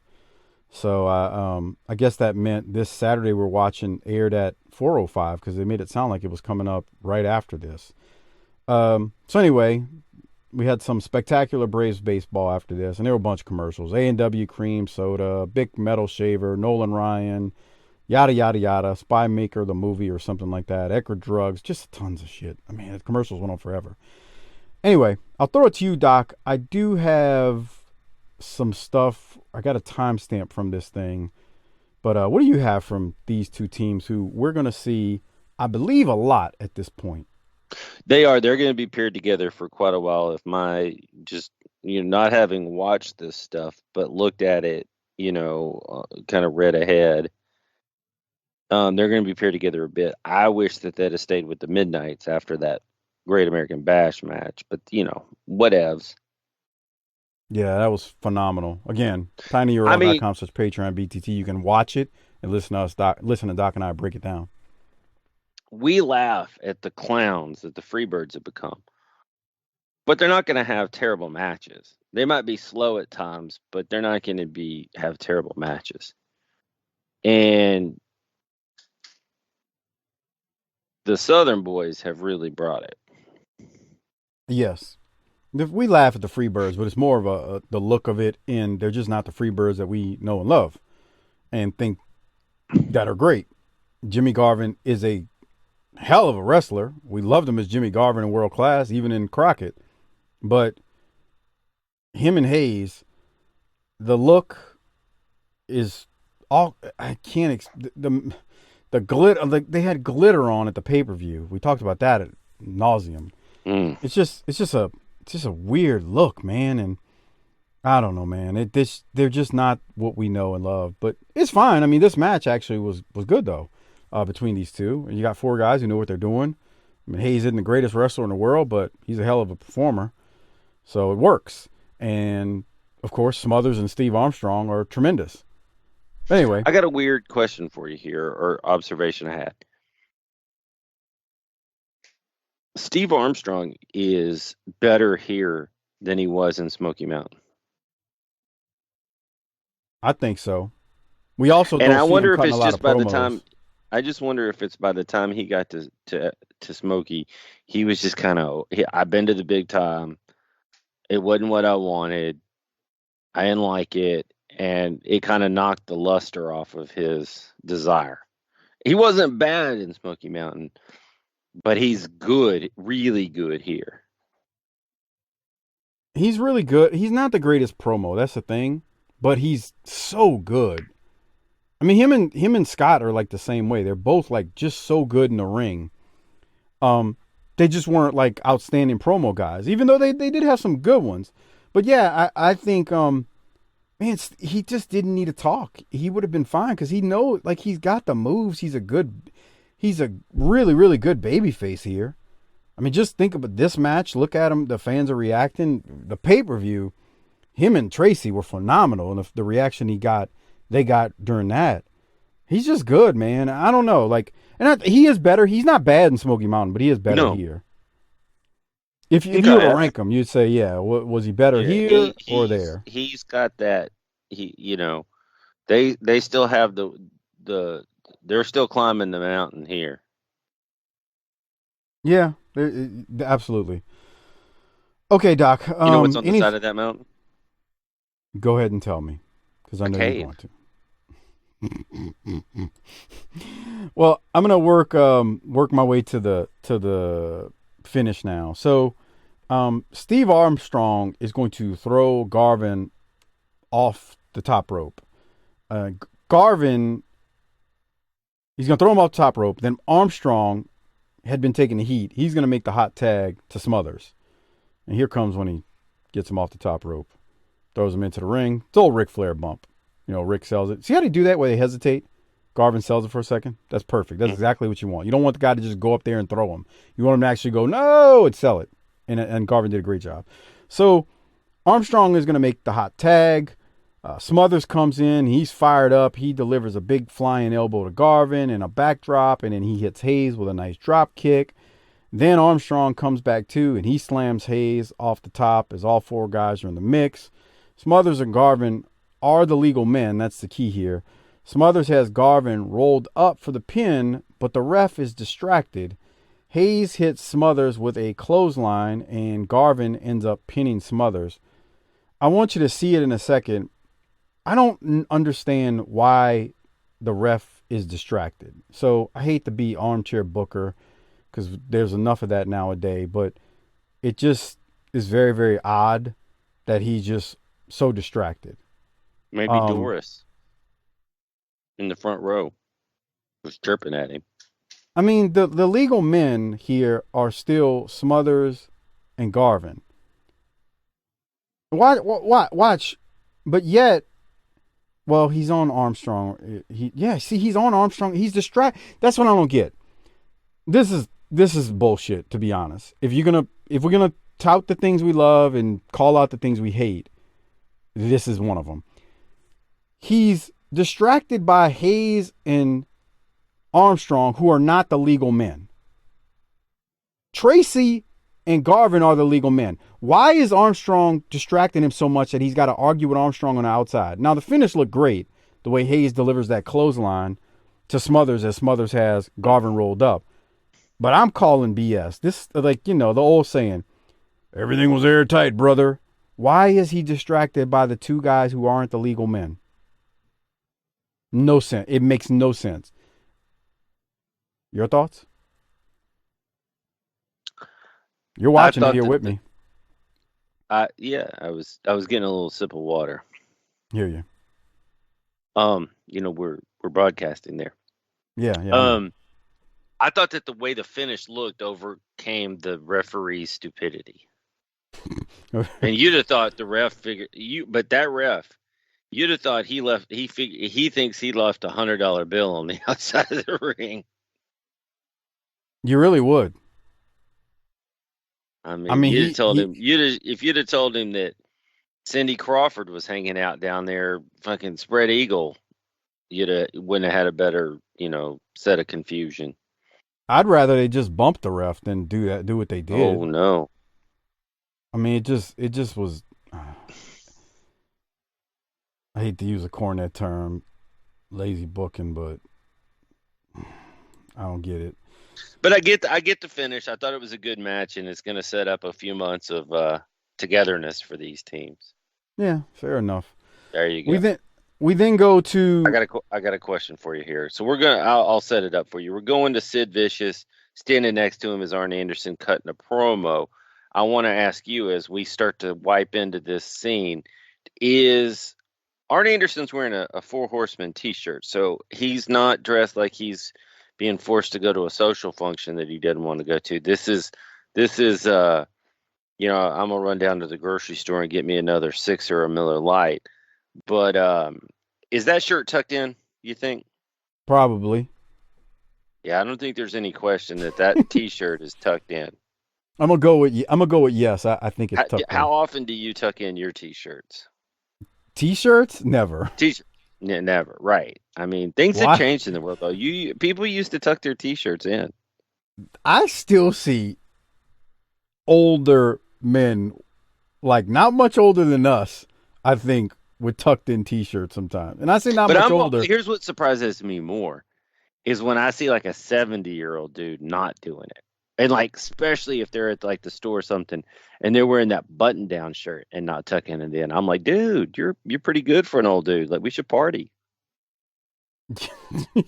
So I guess that meant this Saturday we're watching aired at 4:05 because they made it sound like it was coming up right after this. So anyway, we had some spectacular Braves baseball after this, and there were a bunch of commercials. A&W Cream Soda, Bic Metal Shaver, Nolan Ryan, yada, yada, yada, Spy Maker, the movie or something like that, Eckerd Drugs, just tons of shit. I mean, the commercials went on forever. Anyway, I'll throw it to you, Doc. I do have some stuff. I got a timestamp from this thing. But what do you have from these two teams who we're going to see, I believe, a lot at this point? They're going to be paired together for quite a while. If not having watched this stuff, but looked at it, kind of read ahead, they're going to be paired together a bit. I wish that they'd have stayed with the Midnights after that Great American Bash match, but whatevs. Yeah, that was phenomenal. Again, tinyurl.com/Patron BTT. You can watch it and listen to Doc and I break it down. We laugh at the clowns that the Freebirds have become, but they're not going to have terrible matches. They might be slow at times, but they're not going to have terrible matches. And the Southern Boys have really brought it. Yes. We laugh at the Freebirds, but it's more of the look of it, and they're just not the Freebirds that we know and love and think that are great. Jimmy Garvin is a hell of a wrestler. We loved him as Jimmy Garvin in World Class, even in Crockett. But him and Hayes, the look is all I can't. The glitter. They had glitter on at the pay-per-view. We talked about that at nauseum. It's just a weird look, man, and I don't know, man. They're just not what we know and love, but it's fine. I mean, this match actually was good though, between these two. And you got four guys who know what they're doing. I mean, Hayes isn't the greatest wrestler in the world, but he's a hell of a performer, so it works. And of course, Smothers and Steve Armstrong are tremendous. Anyway, I got a weird question for you here, or observation I had. Steve Armstrong is better here than he was in Smoky Mountain. I think so. We also and I wonder if it's just by the time. I just wonder if it's by the time he got to Smoky, he was just kind of. I've been to the big time. It wasn't what I wanted. I didn't like it, and it kind of knocked the luster off of his desire. He wasn't bad in Smoky Mountain, but he's good, really good here. He's really good. He's not the greatest promo, that's the thing, but he's so good. I mean, him and Scott are like the same way. They're both like just so good in the ring. They just weren't like outstanding promo guys, even though they did have some good ones. But yeah, I think man, he just didn't need to talk. He would have been fine because he knows, like, he's got the moves. He's a really, really good babyface here. I mean, just think about this match. Look at him. The fans are reacting. The pay-per-view, him and Tracy were phenomenal, and the reaction they got during that. He's just good, man. I don't know, like, he is better. He's not bad in Smoky Mountain, but he is better here. If you were to rank him, you'd say, yeah, was he better here or there? He's got that. They still have they're still climbing the mountain here. Yeah, absolutely. Okay, Doc. You know what's on the side of that mountain? Go ahead and tell me, because I know you want to. Well, I'm gonna work my way to the finish now. So, Steve Armstrong is going to throw Garvin off the top rope. Garvin, he's gonna throw him off the top rope. Then Armstrong had been taking the heat. He's gonna make the hot tag to Smothers, and here comes when he gets him off the top rope, throws him into the ring. It's old Ric Flair bump. You know, Rick sells it. See how they do that where they hesitate? Garvin sells it for a second. That's perfect. That's exactly what you want. You don't want the guy to just go up there and throw him. You want him to actually go, no, and sell it. And Garvin did a great job. So Armstrong is going to make the hot tag. Smothers comes in. He's fired up. He delivers a big flying elbow to Garvin and a backdrop, and then he hits Hayes with a nice drop kick. Then Armstrong comes back too, and he slams Hayes off the top as all four guys are in the mix. Smothers and Garvin are the legal men. That's the key here. Smothers has Garvin rolled up for the pin, but the ref is distracted. Hayes hits Smothers with a clothesline, and Garvin ends up pinning Smothers. I want you to see it in a second. I don't understand why the ref is distracted. So I hate to be armchair booker because there's enough of that nowadays, but it just is very, very odd that he's just so distracted. Maybe Doris in the front row was chirping at him. I mean, the legal men here are still Smothers and Garvin. Watch, but yet, well, he's on Armstrong. He's on Armstrong. He's distracted. That's what I don't get. This is bullshit, to be honest. If we're gonna tout the things we love and call out the things we hate, this is one of them. He's distracted by Hayes and Armstrong, who are not the legal men. Tracy and Garvin are the legal men. Why is Armstrong distracting him so much that he's got to argue with Armstrong on the outside? Now, the finish looked great, the way Hayes delivers that clothesline to Smothers as Smothers has Garvin rolled up. But I'm calling BS. This, like, the old saying, everything was airtight, brother. Why is he distracted by the two guys who aren't the legal men? No sense. It makes no sense. Your thoughts? You're watching it here with me. Yeah, I was getting a little sip of water. Hear you. We're broadcasting there. Yeah. I thought that the way the finish looked overcame the referee's stupidity. And you'd have thought the ref but that ref, you'd have thought he thinks he left $100 bill on the outside of the ring. You really would. I mean if you'd have told him that Cindy Crawford was hanging out down there, fucking spread eagle, wouldn't have had a better, set of confusion. I'd rather they just bump the ref than do what they did. Oh no. I mean, it just was. I hate to use a cornet term, lazy booking, but I don't get it. But I get the finish. I thought it was a good match, and it's going to set up a few months of togetherness for these teams. Yeah, fair enough. There you go. We then go to. I got a question for you here. So I'll set it up for you. We're going to Sid Vicious. Standing next to him is Arn Anderson cutting a promo. I want to ask you, as we start to wipe into this scene, is Arn Anderson's wearing a Four Horsemen T-shirt, so he's not dressed like he's being forced to go to a social function that he didn't want to go to. This is I'm gonna run down to the grocery store and get me another Six or a Miller Lite. But is that shirt tucked in, you think? Probably. Yeah, I don't think there's any question that T-shirt is tucked in. I'm gonna go with yes. I think it's tucked in. How often do you tuck in your T-shirts? T-shirts? Never. Never. Right. I mean, things have changed in the world, though. People used to tuck their T-shirts in. I still see older men, like not much older than us, I think, with tucked in T-shirts sometimes. And I say not much older. Here's what surprises me more is when I see like a 70-year-old dude not doing it. And like, especially if they're at like the store or something and they're wearing that button down shirt and not tucking it in. I'm like, dude, you're pretty good for an old dude. Like, we should party.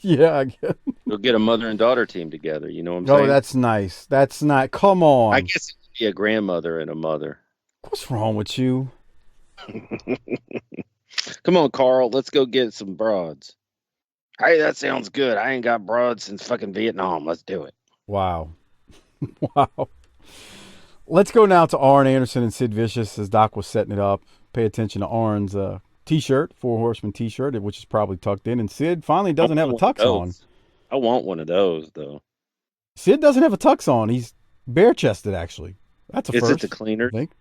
Yeah, I guess. We'll get a mother and daughter team together. You know what I'm saying? Oh, that's nice. That's not. Come on. I guess it would be a grandmother and a mother. What's wrong with you? Come on, Carl. Let's go get some broads. Hey, that sounds good. I ain't got broads since fucking Vietnam. Let's do it. Wow. Wow. Let's go now to Arn Anderson and Sid Vicious as Doc was setting it up. Pay attention to Arn's T-shirt, Four Horsemen T-shirt, which is probably tucked in. And Sid finally doesn't have a tux on. I want one of those, though. Sid doesn't have a tux on. He's bare-chested, actually. That's a first. Is it the cleaner? I think.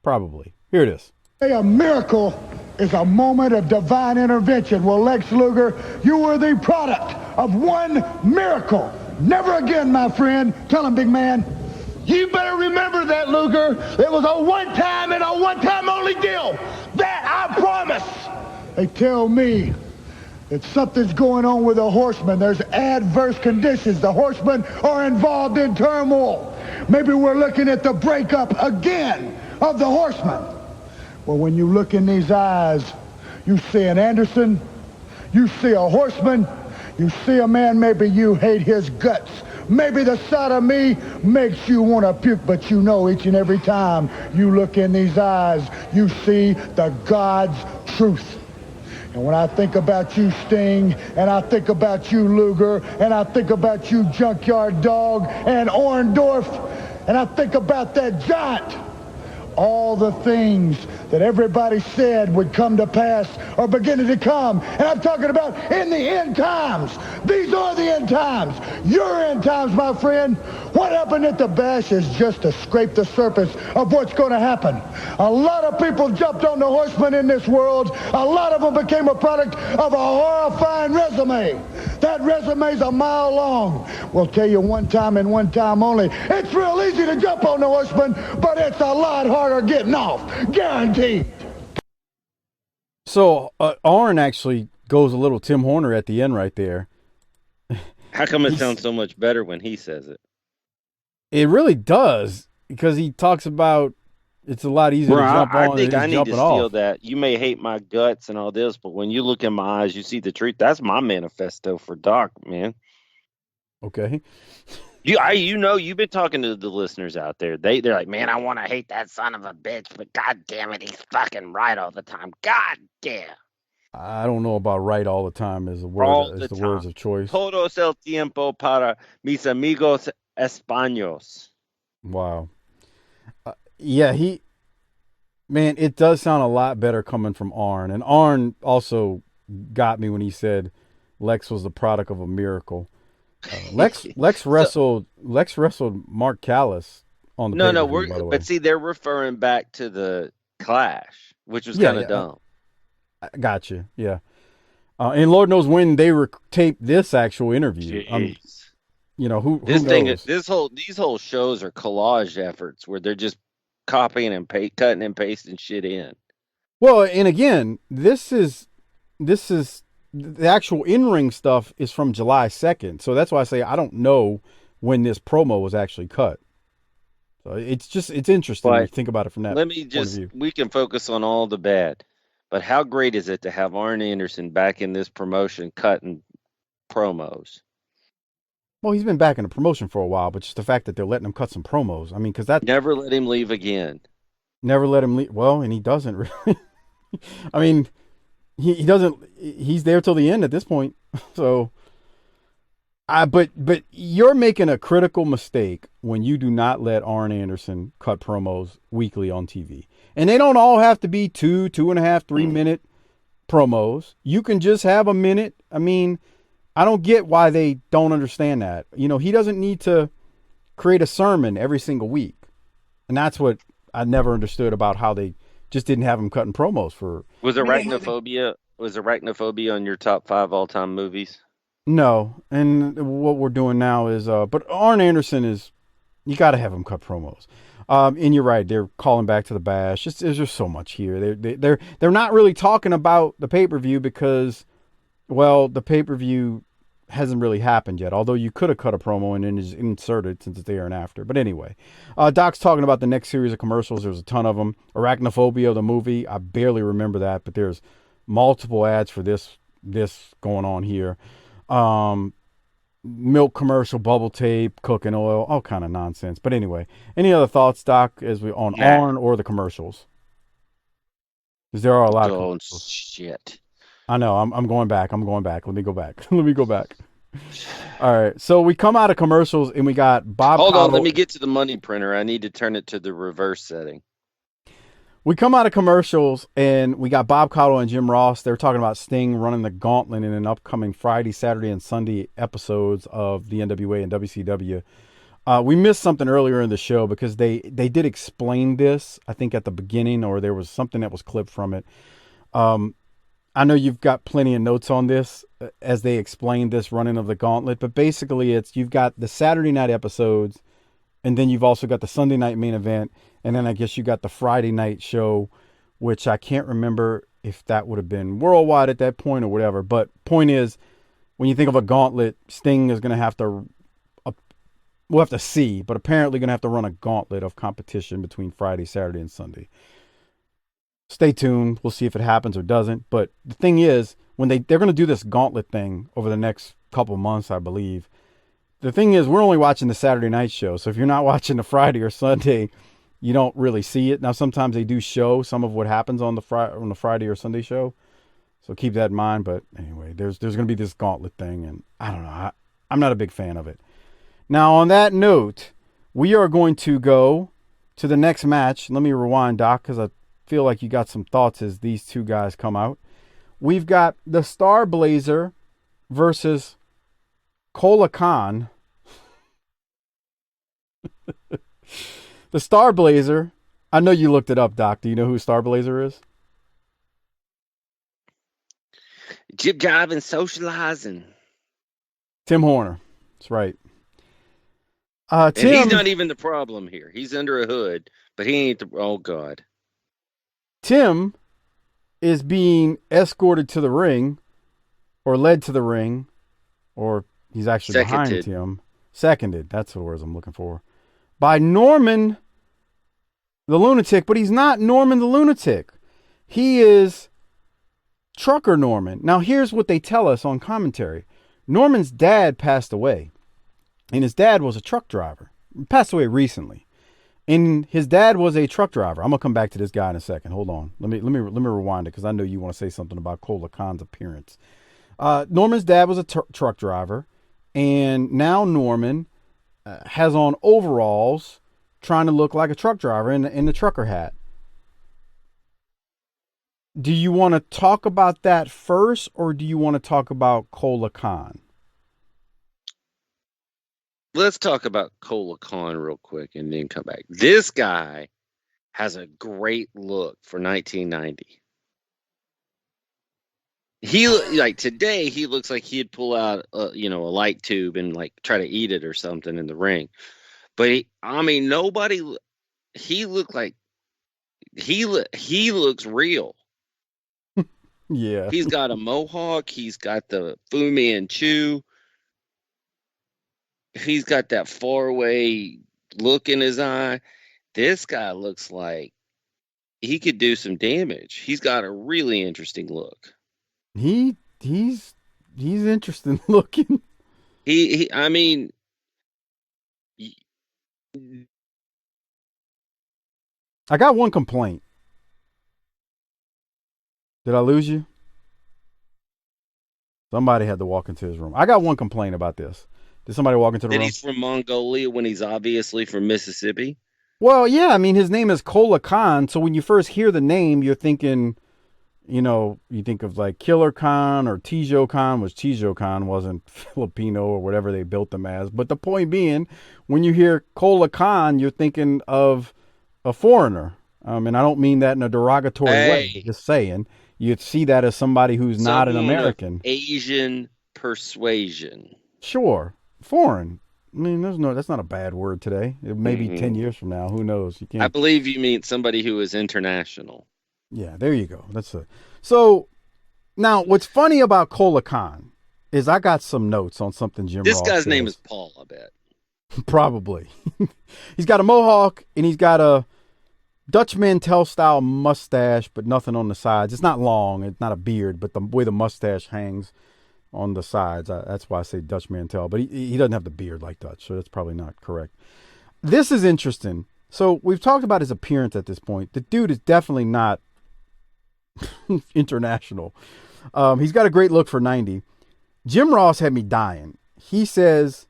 Probably. Here it is. A miracle is a moment of divine intervention. Well, Lex Luger, you were the product of one miracle. Never again, my friend. Tell him, big man. You better remember that, Luger. It was a one-time and a one-time only deal. That I promise. They tell me that something's going on with the Horsemen. There's adverse conditions. The Horsemen are involved in turmoil. Maybe we're looking at the breakup again of the Horsemen. Well, when you look in these eyes, you see an Anderson, you see a Horseman, you see a man maybe you hate his guts. Maybe the sight of me makes you want to puke, but you know each and every time you look in these eyes, you see the God's truth. And when I think about you, Sting, and I think about you, Luger, and I think about you, Junkyard Dog, and Orndorff, and I think about that giant, all the things that everybody said would come to pass are beginning to come. And I'm talking about in the end times. These are the end times. Your end times, my friend. What happened at the Bash is just to scrape the surface of what's going to happen. A lot of people jumped on the Horsemen in this world. A lot of them became a product of a horrifying resume. That resume's a mile long. We'll tell you one time and one time only. It's real easy to jump on the Horsemen, but it's a lot harder getting off. Guaranteed. So Arn actually goes a little Tim Horner at the end right there. How come it sounds so much better when he says it? It really does, because he talks about it's a lot easier to jump on. I think I need to steal off. that. You may hate my guts and all this, but when you look in my eyes, you see the truth. That's my manifesto for Doc, man. Okay. You've been talking to the listeners out there. They're like, man, I want to hate that son of a bitch, but god damn it, he's fucking right all the time. God damn. I don't know about right all the time as the words of choice. Todos el tiempo para mis amigos españoles. Wow. Yeah, it does sound a lot better coming from Arn. And Arn also got me when he said Lex was the product of a miracle. Lex wrestled Mark Callis on the pay-per-view, by the way. But see, they're referring back to the Clash, which was kind of dumb. I gotcha. Yeah. And Lord knows when they taped this actual interview. Who knows? These whole shows are collage efforts where they're just copying and cutting and pasting shit in. Well, and again, this is the actual in-ring stuff is from July 2nd. So that's why I say I don't know when this promo was actually cut. So it's interesting when you But think about it from that let me point of view. we can focus on all the bad. But how great is it to have Arn Anderson back in this promotion cutting promos? Well, he's been back in the promotion for a while, but just the fact that they're letting him cut some promos. I mean, because that Never let him leave again. never let him leave. Well, and he doesn't really. I mean, he doesn't. He's there till the end at this point. So, but you're making a critical mistake when you do not let Arn Anderson cut promos weekly on TV, and they don't all have to be 2.5, 3 minute promos. You can just have a minute. I mean, I don't get why they don't understand that. You know, he doesn't need to create a sermon every single week, and that's what I never understood about how they just didn't have him cutting promos for. Was Arachnophobia on your top 5 all-time movies? No, and what we're doing now is, but Arn Anderson is, you got to have him cut promos. And you're right, they're calling back to the Bash. There's just so much here. They're not really talking about the pay-per-view because, well, the pay-per-view hasn't really happened yet. Although you could have cut a promo and then just inserted since it's there and after. But anyway, Doc's talking about the next series of commercials. There's a ton of them. Arachnophobia, the movie, I barely remember that, but there's multiple ads for this going on here. Milk commercial, bubble tape, cooking oil, all kind of nonsense. But anyway, any other thoughts, Doc, as we on Arn or the commercials? Because there are a lot of commercials. Shit. I know. I'm going back. Let me go back. All right. So we come out of commercials and we got Bob. Hold Cottle. on. Let me get to the money printer. I need to turn it to the reverse setting. We come out of commercials and we got Bob Cottle and Jim Ross. They're talking about Sting running the gauntlet in an upcoming Friday, Saturday, and Sunday episodes of the NWA and WCW. We missed something earlier in the show because they did explain this, I think, at the beginning, or there was something that was clipped from it. I know you've got plenty of notes on this as they explained this running of the gauntlet, but basically you've got the Saturday night episodes, and then you've also got the Sunday night main event, and then I guess you got the Friday night show, which I can't remember if that would have been worldwide at that point or whatever. But point is, when you think of a gauntlet, Sting is going to have to, we'll have to see, but apparently going to have to run a gauntlet of competition between Friday, Saturday, and Sunday. Stay tuned. We'll see if it happens or doesn't. But the thing is, when they're going to do this gauntlet thing over the next couple months, I believe. The thing is, we're only watching the Saturday night show. So if you're not watching the Friday or Sunday, you don't really see it. Now, sometimes they do show some of what happens on the Friday or Sunday show. So keep that in mind. But anyway, there's going to be this gauntlet thing. And I don't know. I'm not a big fan of it. Now, on that note, we are going to go to the next match. Let me rewind, Doc, because I feel like you got some thoughts as these two guys come out. We've got the Star Blazer versus Cola Khan. The Star Blazer. I know you looked it up, Doc. Do you know who Star Blazer is? Jib jiving, socializing. Tim Horner. That's right. And he's not even the problem here. He's under a hood, but he ain't the. Oh God. Tim is being escorted to the ring, or led to the ring, or he's actually behind Tim. Seconded. That's the words I'm looking for. By Norman the Lunatic, but he's not Norman the Lunatic. He is Trucker Norman. Now, here's what they tell us on commentary. Norman's dad passed away, and his dad was a truck driver. He passed away recently. And his dad was a truck driver. I'm gonna come back to this guy in a second. Hold on. Let me rewind it because I know you want to say something about Cola Khan's appearance. Norman's dad was a truck driver, and now Norman has on overalls, trying to look like a truck driver in the trucker hat. Do you want to talk about that first, or do you want to talk about Cola Khan? Let's talk about Cola Khan real quick and then come back. This guy has a great look for 1990. He like today he looks like he'd pull out a light tube and like try to eat it or something in the ring. But nobody. He looked like he looks real. Yeah. He's got a mohawk. He's got the Fu Manchu. He's got that faraway look in his eye. This guy looks like he could do some damage. He's got a really interesting look. He's interesting looking. I mean, I got one complaint. Did I lose you? Somebody had to walk into his room. I got one complaint about this. Did somebody walk into the room? That he's from Mongolia when he's obviously from Mississippi? Well, yeah. I mean, his name is Kola Khan. So when you first hear the name, you're thinking, you think of like Killer Khan or Tijo Khan, which Tijo Khan wasn't Filipino or whatever they built him as. But the point being, when you hear Kola Khan, you're thinking of a foreigner. And I don't mean that in a derogatory way. Just saying. You'd see that as somebody who's not an American. Asian persuasion. Sure. Foreign. I mean, that's not a bad word today. It may be 10 years from now. Who knows? You can't. I believe you mean somebody who is international. Yeah, there you go. That's it. So now what's funny about Kola Khan is I got some notes on something Jim This Ross guy's says. name is Paul, I bet. Probably. He's got a mohawk and he's got a Dutch Mantel style mustache, but nothing on the sides. It's not long. It's not a beard, but the way the mustache hangs on the sides. That's why I say Dutch Mantel. But he doesn't have the beard like Dutch, so that's probably not correct. This is interesting. So we've talked about his appearance at this point. The dude is definitely not international. He's got a great look for 90. Jim Ross had me dying. He says,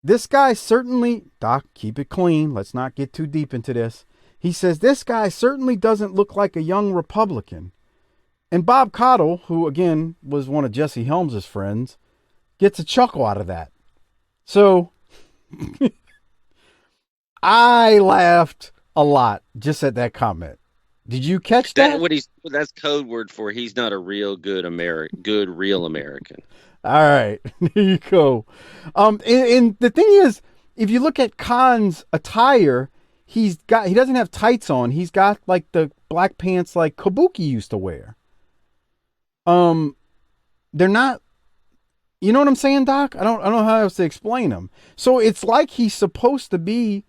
this guy certainly, Doc, keep it clean. Let's not get too deep into this. He says, this guy certainly doesn't look like a young Republican. And Bob Cottle, who again was one of Jesse Helms' friends, gets a chuckle out of that. So I laughed a lot just at that comment. Did you catch that? That's code word for he's not a real good real American. All right, there you go. And the thing is, if you look at Khan's attire, he doesn't have tights on. He's got like the black pants like Kabuki used to wear. They're not, you know what I'm saying, Doc? I don't know how else to explain them. So it's like he's supposed to be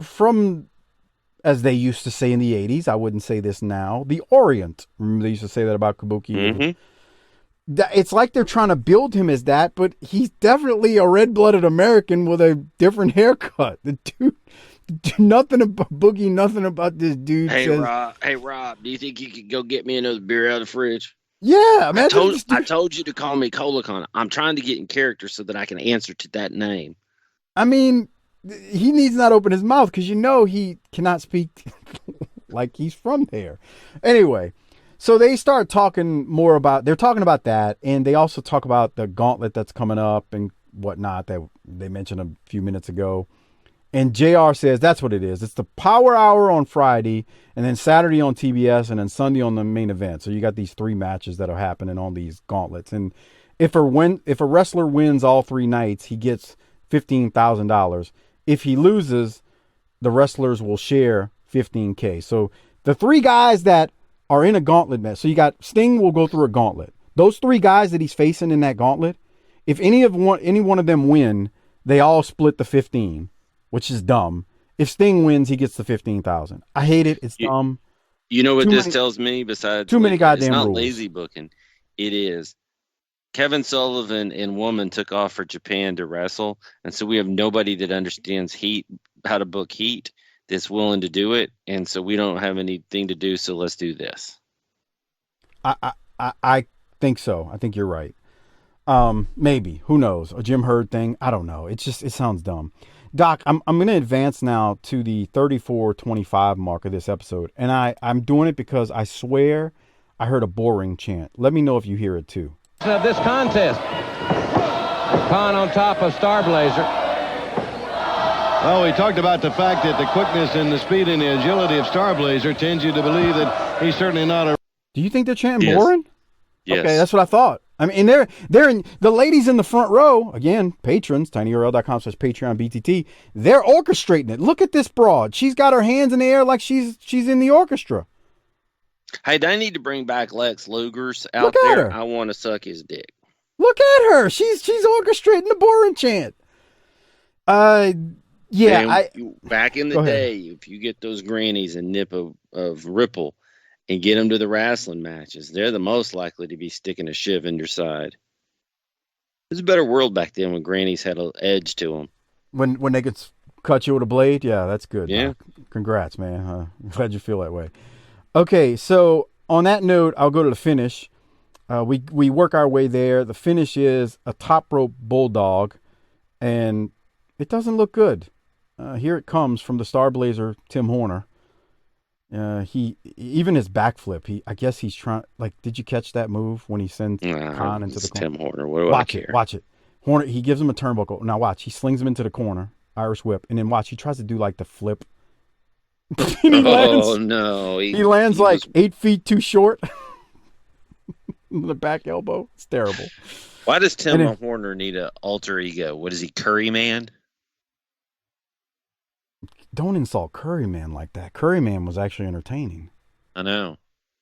from, as they used to say in the 80s, I wouldn't say this now, the Orient. Remember they used to say that about Kabuki? Mm-hmm. It's like they're trying to build him as that, but he's definitely a red-blooded American with a different haircut. The dude, nothing about Boogie, nothing about this dude. Hey, Rob, do you think you could go get me another beer out of the fridge? Yeah, man. I told you to call me Kola Khan. I'm trying to get in character so that I can answer to that name. I mean, he needs not open his mouth because he cannot speak like he's from there. Anyway, so they start talking they're talking about that, and they also talk about the gauntlet that's coming up and whatnot that they mentioned a few minutes ago. And JR says that's what it is. It's the Power Hour on Friday, and then Saturday on TBS, and then Sunday on the main event. So you got these 3 matches that are happening on these gauntlets. And if a wrestler wins all 3 nights, he gets $15,000. If he loses, the wrestlers will share $15K. So the 3 guys that are in a gauntlet match. So you got Sting will go through a gauntlet. Those 3 guys that he's facing in that gauntlet, if any one of them win, they all split the 15. Which is dumb. If Sting wins, he gets the 15,000. I hate it. It's dumb. You know what this tells me? Besides, too many goddamn it's not rules. Lazy booking. It is. Kevin Sullivan and Woman took off for Japan to wrestle, and so we have nobody that understands heat, how to book heat, that's willing to do it, and so we don't have anything to do. So let's do this. I think so. I think you're right. Maybe. Who knows? A Jim Herd thing. I don't know. It sounds dumb. Doc, I'm going to advance now to the 34:25 mark of this episode, and I'm doing it because I swear I heard a boring chant. Let me know if you hear it too. Of this contest, Khan on top of Starblazer. Well, we talked about the fact that the quickness and the speed and the agility of Starblazer tends you to believe that he's certainly not a... Do you think they're chanting boring? Yes. Okay, that's what I thought. I mean, they're in the ladies in the front row, again, patrons, tinyurl.com/PatreonBTT, they're orchestrating it. Look at this broad. She's got her hands in the air like she's in the orchestra. Hey, they need to bring back Lex Luger's out there. Her. I want to suck his dick. Look at her. She's orchestrating the boring chant. Yeah, back in the Go ahead. day, if you get those grannies and nip of Ripple and get them to the wrestling matches, they're the most likely to be sticking a shiv in your side. It was a better world back then when grannies had an edge to them. When they could cut you with a blade, yeah, that's good. Yeah. Congrats, man. I'm glad you feel that way. Okay, so on that note, I'll go to the finish. We work our way there. The finish is a top rope bulldog, and it doesn't look good. Here it comes from the Star Blazer, Tim Horner. He even his backflip. I guess he's trying. Like, did you catch that move when he sends Khan into the corner? Tim Horner. What do I care? Watch it. Horner. He gives him a turnbuckle. Now watch. He slings him into the corner, Irish whip, and then watch. He tries to do like the flip. He lands like 8 feet too short. The back elbow. It's terrible. Why does Tim Horner need an alter ego? What is he, Curry Man? Don't insult Curry Man like that. Curry Man was actually entertaining. I know.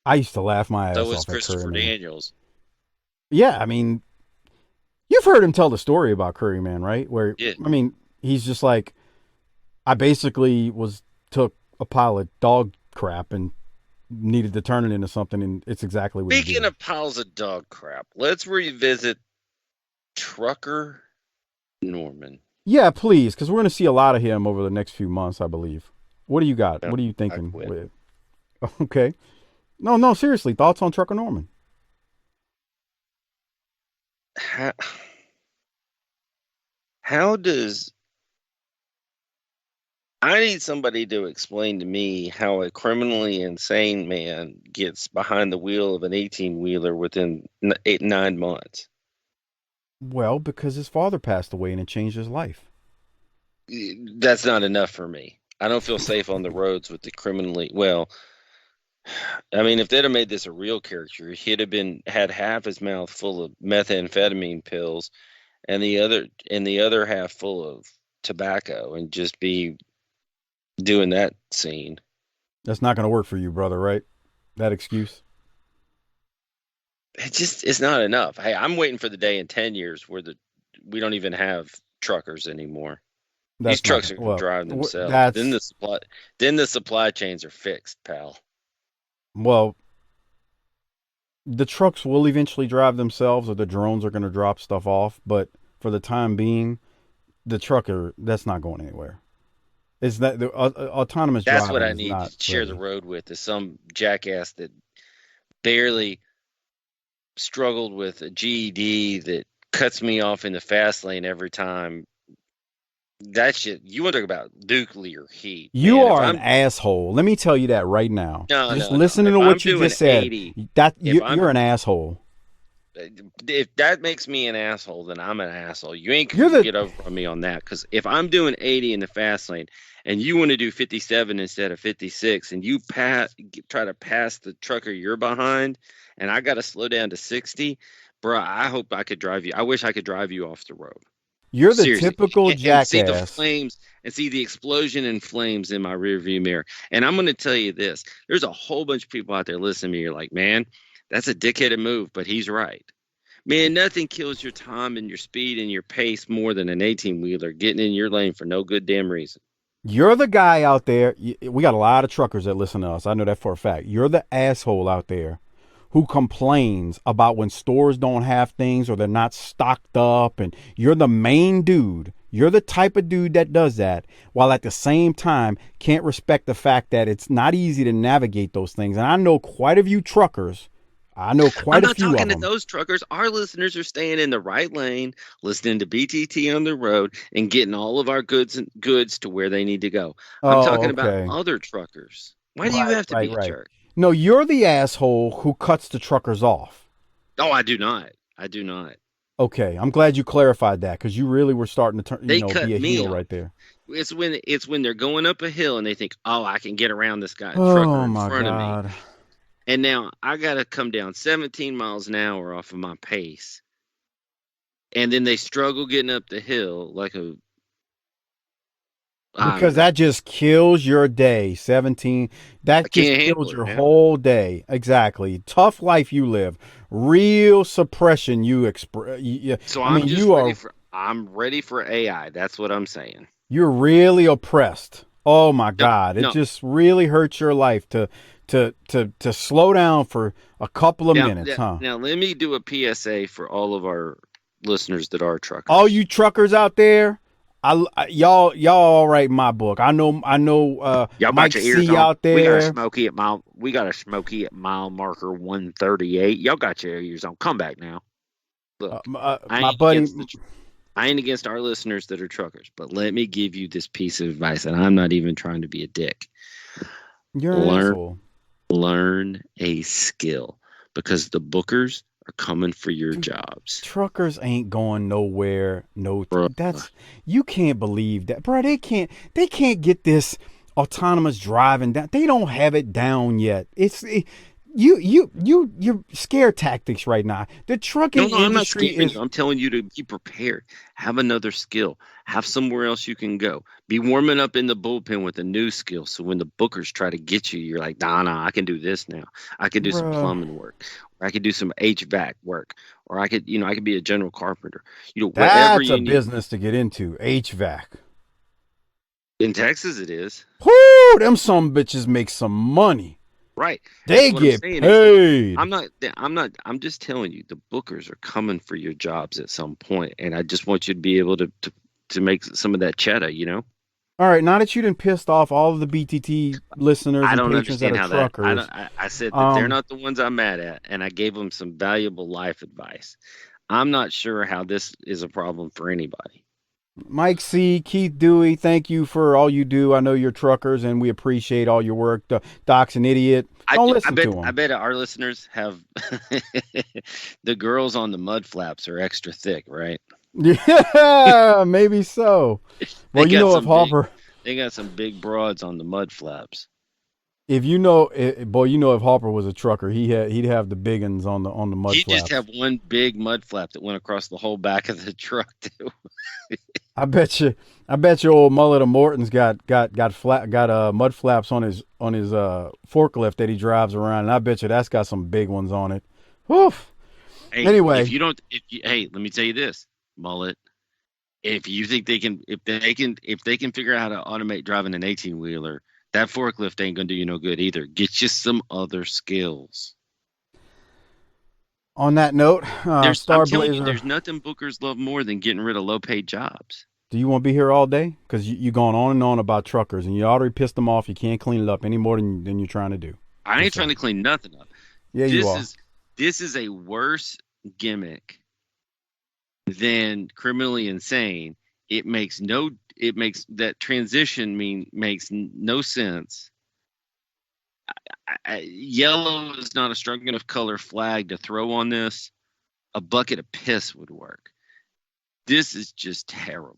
I used to laugh my ass off. So was at Christopher Curry Man. Daniels. Yeah, I mean, you've heard him tell the story about Curry Man, right? Where, yeah. I mean, he's just like, I basically took a pile of dog crap and needed to turn it into something, and it's exactly what he did. Speaking of piles of dog crap, let's revisit Trucker Norman. Yeah, please, because we're going to see a lot of him over the next few months, I believe. What do you got? No, what are you thinking? Okay. No, seriously. Thoughts on Trucker Norman? How does... I need somebody to explain to me how a criminally insane man gets behind the wheel of an 18-wheeler within 9 months. Well, because his father passed away and it changed his life. That's not enough for me. I don't feel safe on the roads with the criminally... Well, I mean, if they'd have made this a real character, he'd have had half his mouth full of methamphetamine pills and the other half full of tobacco and just be doing that scene. That's not going to work for you, brother, right? That excuse? It's not enough. Hey, I'm waiting for the day in 10 years where we don't even have truckers anymore. These trucks are going to drive themselves. Then the supply chains are fixed, pal. Well, the trucks will eventually drive themselves, or the drones are going to drop stuff off. But for the time being, the trucker, that's not going anywhere. Is that the autonomous driving? That's what I need to share the road with, is some jackass that barely struggled with a GED that cuts me off in the fast lane every time. That shit, you want to talk about nuclear heat. You are an asshole. Let me tell you that right now. Just listening to what you just said, you're an asshole. If that makes me an asshole, then I'm an asshole. You ain't going to get over on me on that. Because if I'm doing 80 in the fast lane and you want to do 57 instead of 56 and you try to pass the trucker you're behind and I got to slow down to 60, bro, I hope I could drive you. I wish I could drive you off the road. You're the typical jackass. And see the flames and see the explosion in flames in my rearview mirror. And I'm going to tell you this. There's a whole bunch of people out there listening to me. You're like, man, that's a dickheaded move, but he's right. Man, nothing kills your time and your speed and your pace more than an 18-wheeler getting in your lane for no good damn reason. You're the guy out there. We got a lot of truckers that listen to us. I know that for a fact. You're the asshole out there who complains about when stores don't have things or they're not stocked up, and you're the main dude. You're the type of dude that does that, while at the same time can't respect the fact that it's not easy to navigate those things. And I know quite a few truckers. I know quite a few of them. I'm not talking to those truckers. Our listeners are staying in the right lane, listening to BTT on the road, and getting all of our goods to where they need to go. I'm talking about other truckers. Why do you have to be a jerk? No, you're the asshole who cuts the truckers off. Oh, I do not. I do not. Okay, I'm glad you clarified that, because you really were starting to be a heel off. Right there. It's when they're going up a hill and they think, oh, I can get around this guy trucker in front of me. And now I got to come down 17 miles an hour off of my pace. And then they struggle getting up the hill because that just kills your day. 17. That just kills your whole day. Exactly. Tough life you live. Real suppression you express. So I'm ready for AI. That's what I'm saying. you're really oppressed. Oh my God. It just really hurts your life to slow down for a couple of minutes, huh? Now let me do a PSA for all of our listeners that are truckers. All you truckers out there, y'all all right in my book. I know y'all Mike got your ears C on. out there. We got a Smokey at mile marker 138. Y'all got your ears on. Come back now. Look, my buddy, I ain't against our listeners that are truckers, but let me give you this piece of advice, and I'm not even trying to be a dick. You're an asshole. Learn a skill, because the bookers are coming for your jobs. Truckers ain't going nowhere. You can't believe that, bro. They can't get this autonomous driving down. They don't have it down yet. You're scare tactics right now. The trucking industry I'm not scaring you. I'm telling you to be prepared. Have another skill. Have somewhere else you can go. Be warming up in the bullpen with a new skill. So when the bookers try to get you, you're like, nah, I can do this now. I can do some plumbing work, or I could do some HVAC work, or I could be a general carpenter. Whatever that's a business to get into. HVAC. In Texas, it is. Whoo, them some bitches make some money. Right. They get paid. I'm just telling you, the bookers are coming for your jobs at some point, and I just want you to be able to make some of that cheddar, All right, now that you done pissed off all of the BTT listeners I and don't patrons understand that are how truckers. I said that they're not the ones I'm mad at, and I gave them some valuable life advice. I'm not sure how this is a problem for anybody. Mike C, Keith Dewey, thank you for all you do. I know you're truckers, and we appreciate all your work. Doc's an idiot. Listen to him. I bet our listeners have the girls on the mud flaps are extra thick, right? Yeah, maybe so. Well, if Harper, they got some big broads on the mud flaps. If Harper was a trucker, he'd have the big ones on the mud flaps. He just have one big mud flap that went across the whole back of the truck too. I bet you old Mullet of Morton's got mud flaps on his forklift that he drives around, and I bet you that's got some big ones on it. Woof. Hey, anyway, let me tell you this, Mullet. If you think they can figure out how to automate driving an 18-wheeler, that forklift ain't gonna do you no good either. Get you some other skills. On that note, there's nothing bookers love more than getting rid of low-paid jobs. Do you want to be here all day? Because you're going on and on about truckers, and you already pissed them off. You can't clean it up any more than you're trying to do. I ain't trying to clean nothing up. Yeah, you are. This is a worse gimmick than criminally insane. It makes that transition makes no sense. Yellow is not a strong enough color flag to throw on this. A bucket of piss would work. This is just terrible.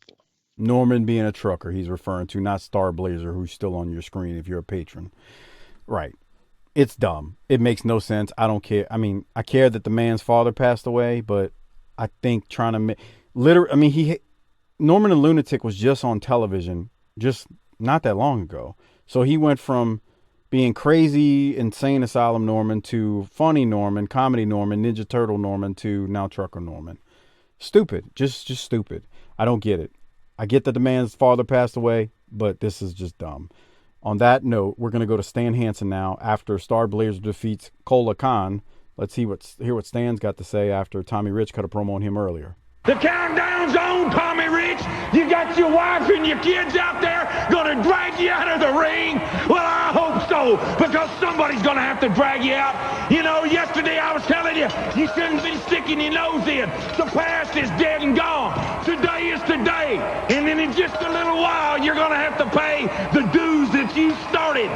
Norman being a trucker, he's referring to, not Star Blazer, who's still on your screen if you're a patron. Right. It's dumb. It makes no sense. I don't care. I mean, I care that the man's father passed away, but I think Norman the Lunatic was just on television just not that long ago. So he went from being crazy, insane asylum Norman to funny Norman, comedy Norman, Ninja Turtle Norman to now trucker Norman. Stupid. Just stupid. I don't get it. I get that the man's father passed away, but this is just dumb. On that note, we're going to go to Stan Hansen now after Star Blazer defeats Cola Khan. Let's hear what Stan's got to say after Tommy Rich cut a promo on him earlier. The countdown's on, Tommy Rich. You got your wife and your kids out there gonna drag you out of the ring? Well, I hope so, because somebody's gonna have to drag you out. Yesterday I was telling you, you shouldn't be sticking your nose in. The past is dead and gone. Today is today. And then in just a little while, you're gonna have to pay the dues that you started.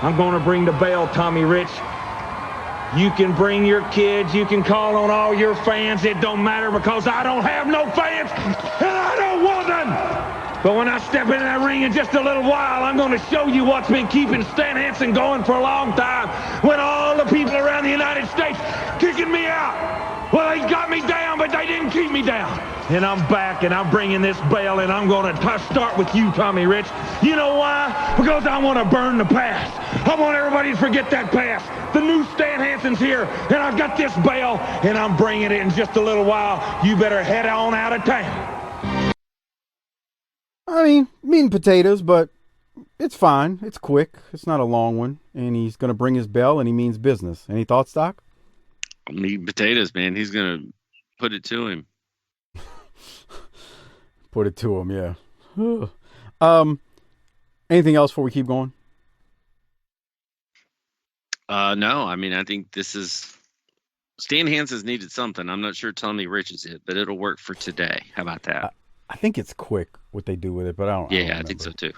I'm gonna bring the bell, Tommy Rich. You can bring your kids, you can call on all your fans, it don't matter, because I don't have no fans, and I don't want them. But when I step into that ring in just a little while, I'm going to show you what's been keeping Stan Hansen going for a long time, when all the people around the United States kicking me out. Well, they got me down, but they didn't keep me down. And I'm back, and I'm bringing this bell, and I'm going to start with you, Tommy Rich. You know why? Because I want to burn the past. I want everybody to forget that past. The new Stan Hansen's here, and I've got this bell, and I'm bringing it in just a little while. You better head on out of town. I mean, meat and potatoes, but it's fine. It's quick. It's not a long one. And he's going to bring his bell, and he means business. Any thoughts, Doc? Meat and potatoes, man. He's going to put it to him. Put it to him, yeah. Anything else before we keep going? No, I mean, I think this is... Stan Hansen's needed something. I'm not sure Tommy Rich is it, but it'll work for today. How about that? I think it's quick what they do with it, but I don't Yeah, I don't think so too.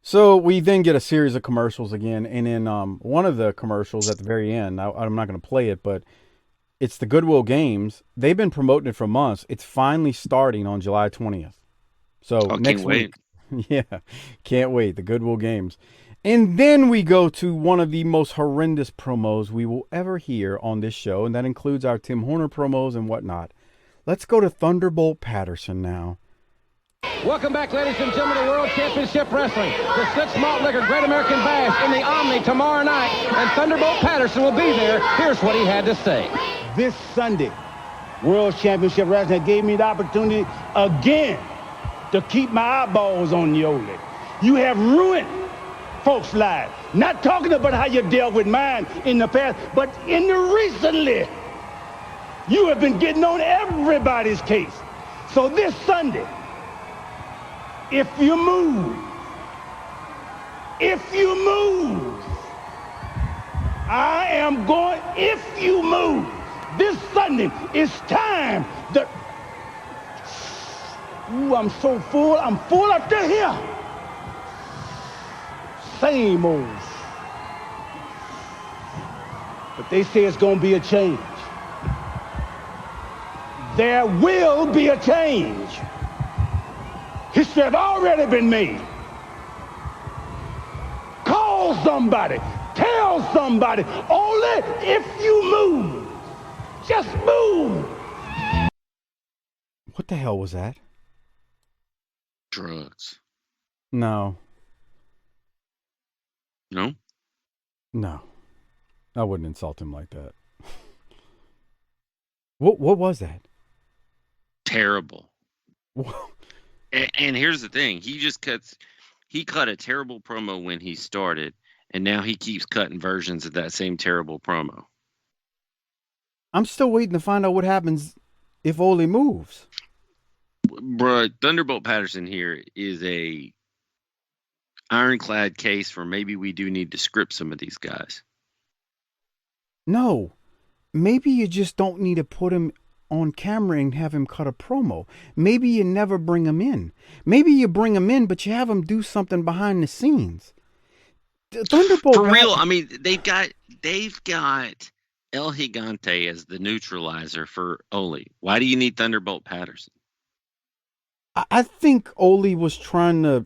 So we then get a series of commercials again, and in one of the commercials at the very end, I'm not going to play it, but it's the Goodwill Games. They've been promoting it for months. It's finally starting on July 20th. So next week. Yeah, can't wait. The Goodwill Games. And then we go to one of the most horrendous promos we will ever hear on this show, and that includes our Tim Horner promos and whatnot. Let's go to Thunderbolt Patterson now. Welcome back, ladies and gentlemen, to World Championship Wrestling. The Six Malt Liquor Great American Bash in the Omni tomorrow night, and Thunderbolt Patterson will be there. Here's what he had to say. This Sunday, World Championship Wrestling gave me the opportunity again to keep my eyeballs on Yoli. You have ruined folks' lives. Not talking about how you dealt with mine in the past, but in the recently, you have been getting on everybody's case. So this Sunday, if you move, I am going, if you move, this Sunday, it's time that, ooh, I'm so full, I'm full up to here. Same old. But they say it's gonna be a change. There will be a change. History has already been made. Call somebody, tell somebody, only if you move. Just move. What the hell was that? Drugs. No. No? No. I wouldn't insult him like that. What was that? Terrible. And here's the thing. He cut a terrible promo when he started, and now he keeps cutting versions of that same terrible promo. I'm still waiting to find out what happens if Ole moves. Bruh, Thunderbolt Patterson here is a ironclad case for maybe we do need to script some of these guys. No. Maybe you just don't need to put him on camera and have him cut a promo. Maybe you never bring him in. Maybe you bring him in, but you have him do something behind the scenes. Thunderbolt for real. I mean, they've got El Gigante as the neutralizer for Ole. Why do you need Thunderbolt Patterson? I think Ole was trying to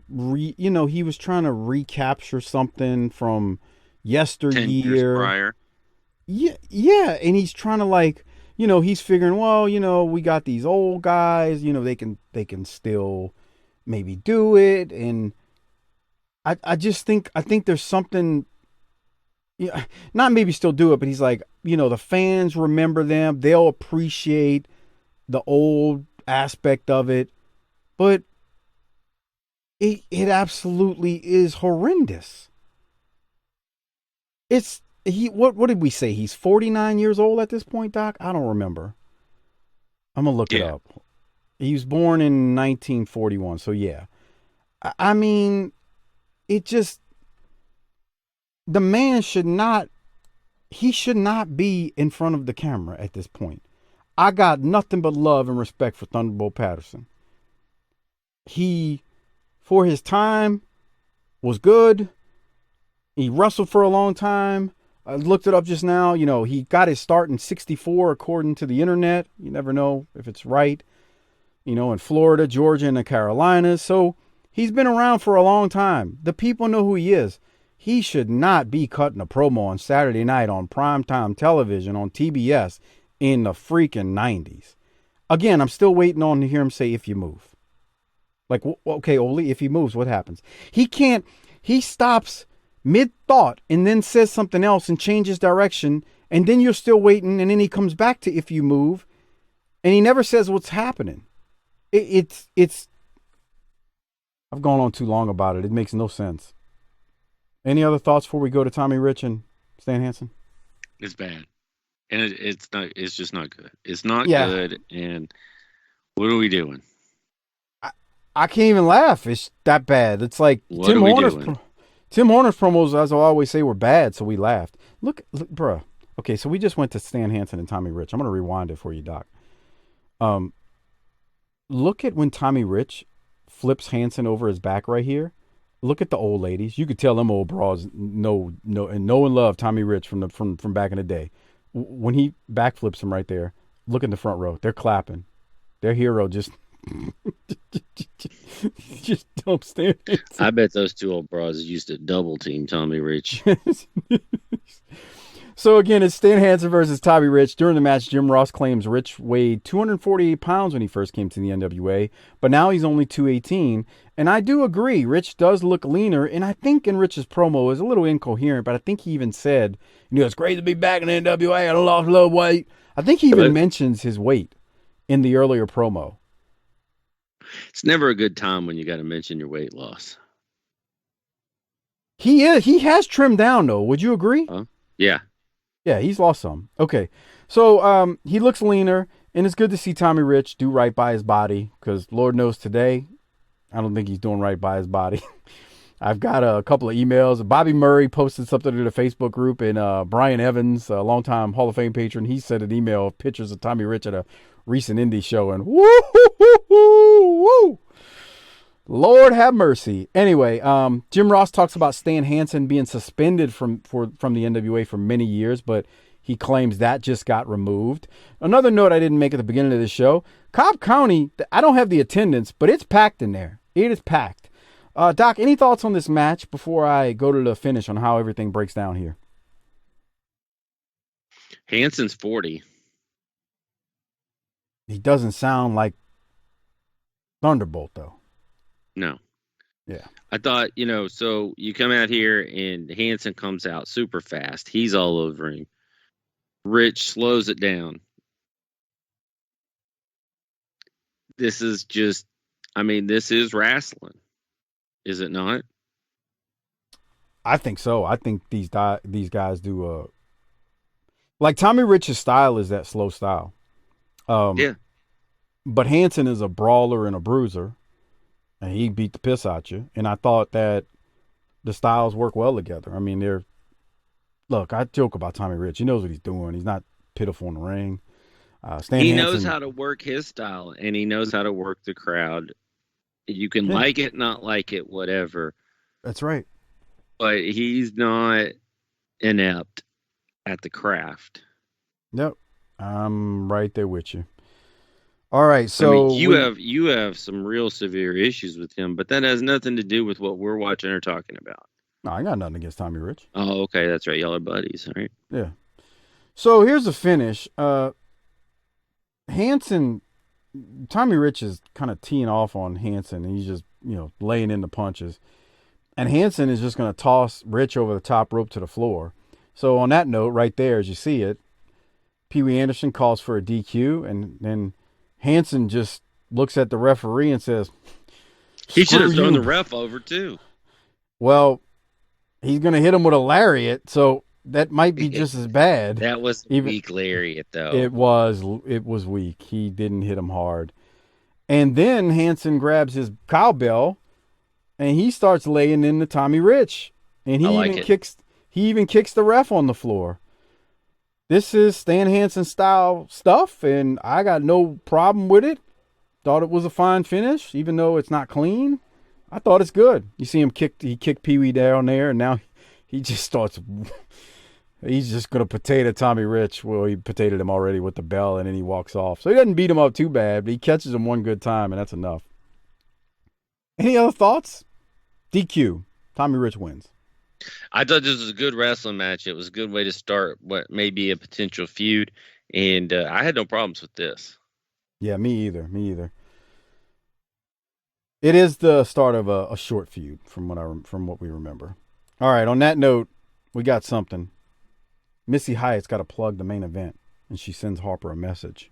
he was trying to recapture something from yesteryear. 10 years prior. Yeah, and he's trying to he's figuring, well, we got these old guys, they can still maybe do it, and I think there's something, not maybe still do it, but he's like, the fans remember them, they'll appreciate the old aspect of it, but it absolutely is horrendous. What did we say? He's 49 years old at this point, Doc? I don't remember. I'm going to look it up. He was born in 1941. So yeah. I mean, the man should not be in front of the camera at this point. I got nothing but love and respect for Thunderbolt Patterson. He, for his time, was good. He wrestled for a long time. I looked it up just now. He got his start in '64, according to the internet. You never know if it's right. In Florida, Georgia, and the Carolinas. So he's been around for a long time. The people know who he is. He should not be cutting a promo on Saturday night on primetime television on TBS in the freaking 90s. Again, I'm still waiting on to hear him say, if you move. Like, okay, Ole, if he moves, what happens? He stops mid-thought and then says something else and changes direction, and then you're still waiting, and then he comes back to if you move, and he never says what's happening. It's I've gone on too long about it. It makes no sense. Any other thoughts before we go to Tommy Rich and Stan Hansen? It's bad, and it's not. It's just not good. It's not good. And what are we doing? I can't even laugh. It's that bad. It's like Tim Horner's promos, as I always say, were bad, so we laughed. Look, bruh. Okay, so we just went to Stan Hansen and Tommy Rich. I'm gonna rewind it for you, Doc. Look at when Tommy Rich flips Hansen over his back right here. Look at the old ladies. You could tell them old bras know and love Tommy Rich from back in the day. When he backflips him right there, look in the front row. They're clapping. Their hero just dumps Stan Hansen. I bet those two old bras used to double team Tommy Rich. So again, it's Stan Hansen versus Tommy Rich. During the match, Jim Ross claims Rich weighed 248 pounds when he first came to the NWA, but now he's only 218. And I do agree, Rich does look leaner, and I think in Rich's promo, it was a little incoherent, but I think he even said, it's great to be back in the NWA. I lost a little weight. I think he even mentions his weight in the earlier promo. It's never a good time when you got to mention your weight loss. He has trimmed down, though. Would you agree? Yeah. Yeah, he's lost some. Okay. So he looks leaner, and it's good to see Tommy Rich do right by his body, because Lord knows today, I don't think he's doing right by his body. I've got a couple of emails. Bobby Murray posted something to the Facebook group, and Brian Evans, a longtime Hall of Fame patron, he sent an email of pictures of Tommy Rich at a recent indie show, and woo! Lord have mercy. Anyway, Jim Ross talks about Stan Hansen being suspended from the NWA for many years, but he claims that just got removed. Another note I didn't make at the beginning of the show, Cobb County, I don't have the attendance, but it's packed in there. It is packed. Doc, any thoughts on this match before I go to the finish on how everything breaks down here? Hansen's 40. He doesn't sound like Thunderbolt, though. No. Yeah. I thought, so you come out here and Hansen comes out super fast. He's all over him. Rich slows it down. This is this is wrestling. Is it not? I think so. I think these guys do like Tommy Rich's style is that slow style. Yeah. But Hansen is a brawler and a bruiser. And he beat the piss out you. And I thought that the styles work well together. I mean, look, I joke about Tommy Rich. He knows what he's doing. He's not pitiful in the ring. He knows how to work his style, and he knows how to work the crowd. You can like it, not like it, whatever. That's right. But he's not inept at the craft. Nope. I'm right there with you. All right, so you have some real severe issues with him, but that has nothing to do with what we're watching or talking about. No, I got nothing against Tommy Rich. Oh, okay, that's right. Y'all are buddies, all right? Yeah. So here's the finish. Hansen, Tommy Rich is kind of teeing off on Hansen, and he's just laying in the punches, and Hansen is just going to toss Rich over the top rope to the floor. So on that note, right there, as you see it, Pee Wee Anderson calls for a DQ, and then Hansen just looks at the referee and says, he should have thrown the ref over too. Well, he's going to hit him with a lariat, so that might be just as bad. That was a weak lariat, though. It was weak. He didn't hit him hard. And then Hansen grabs his cowbell, and he starts laying into Tommy Rich. And he even kicks the ref on the floor. This is Stan Hansen style stuff, and I got no problem with it. Thought it was a fine finish, even though it's not clean. I thought it's good. You see him he kicked Pee Wee down there, and now he just starts. He's just going to potato Tommy Rich. Well, he potatoed him already with the bell, and then he walks off. So he doesn't beat him up too bad, but he catches him one good time, and that's enough. Any other thoughts? DQ. Tommy Rich wins. I thought this was a good wrestling match. It was a good way to start what may be a potential feud, and I had no problems with this. Yeah, me either. It is the start of a short feud from what we remember. All right, on that note, we got something. Missy Hyatt's got to plug the main event, and she sends Harper a message.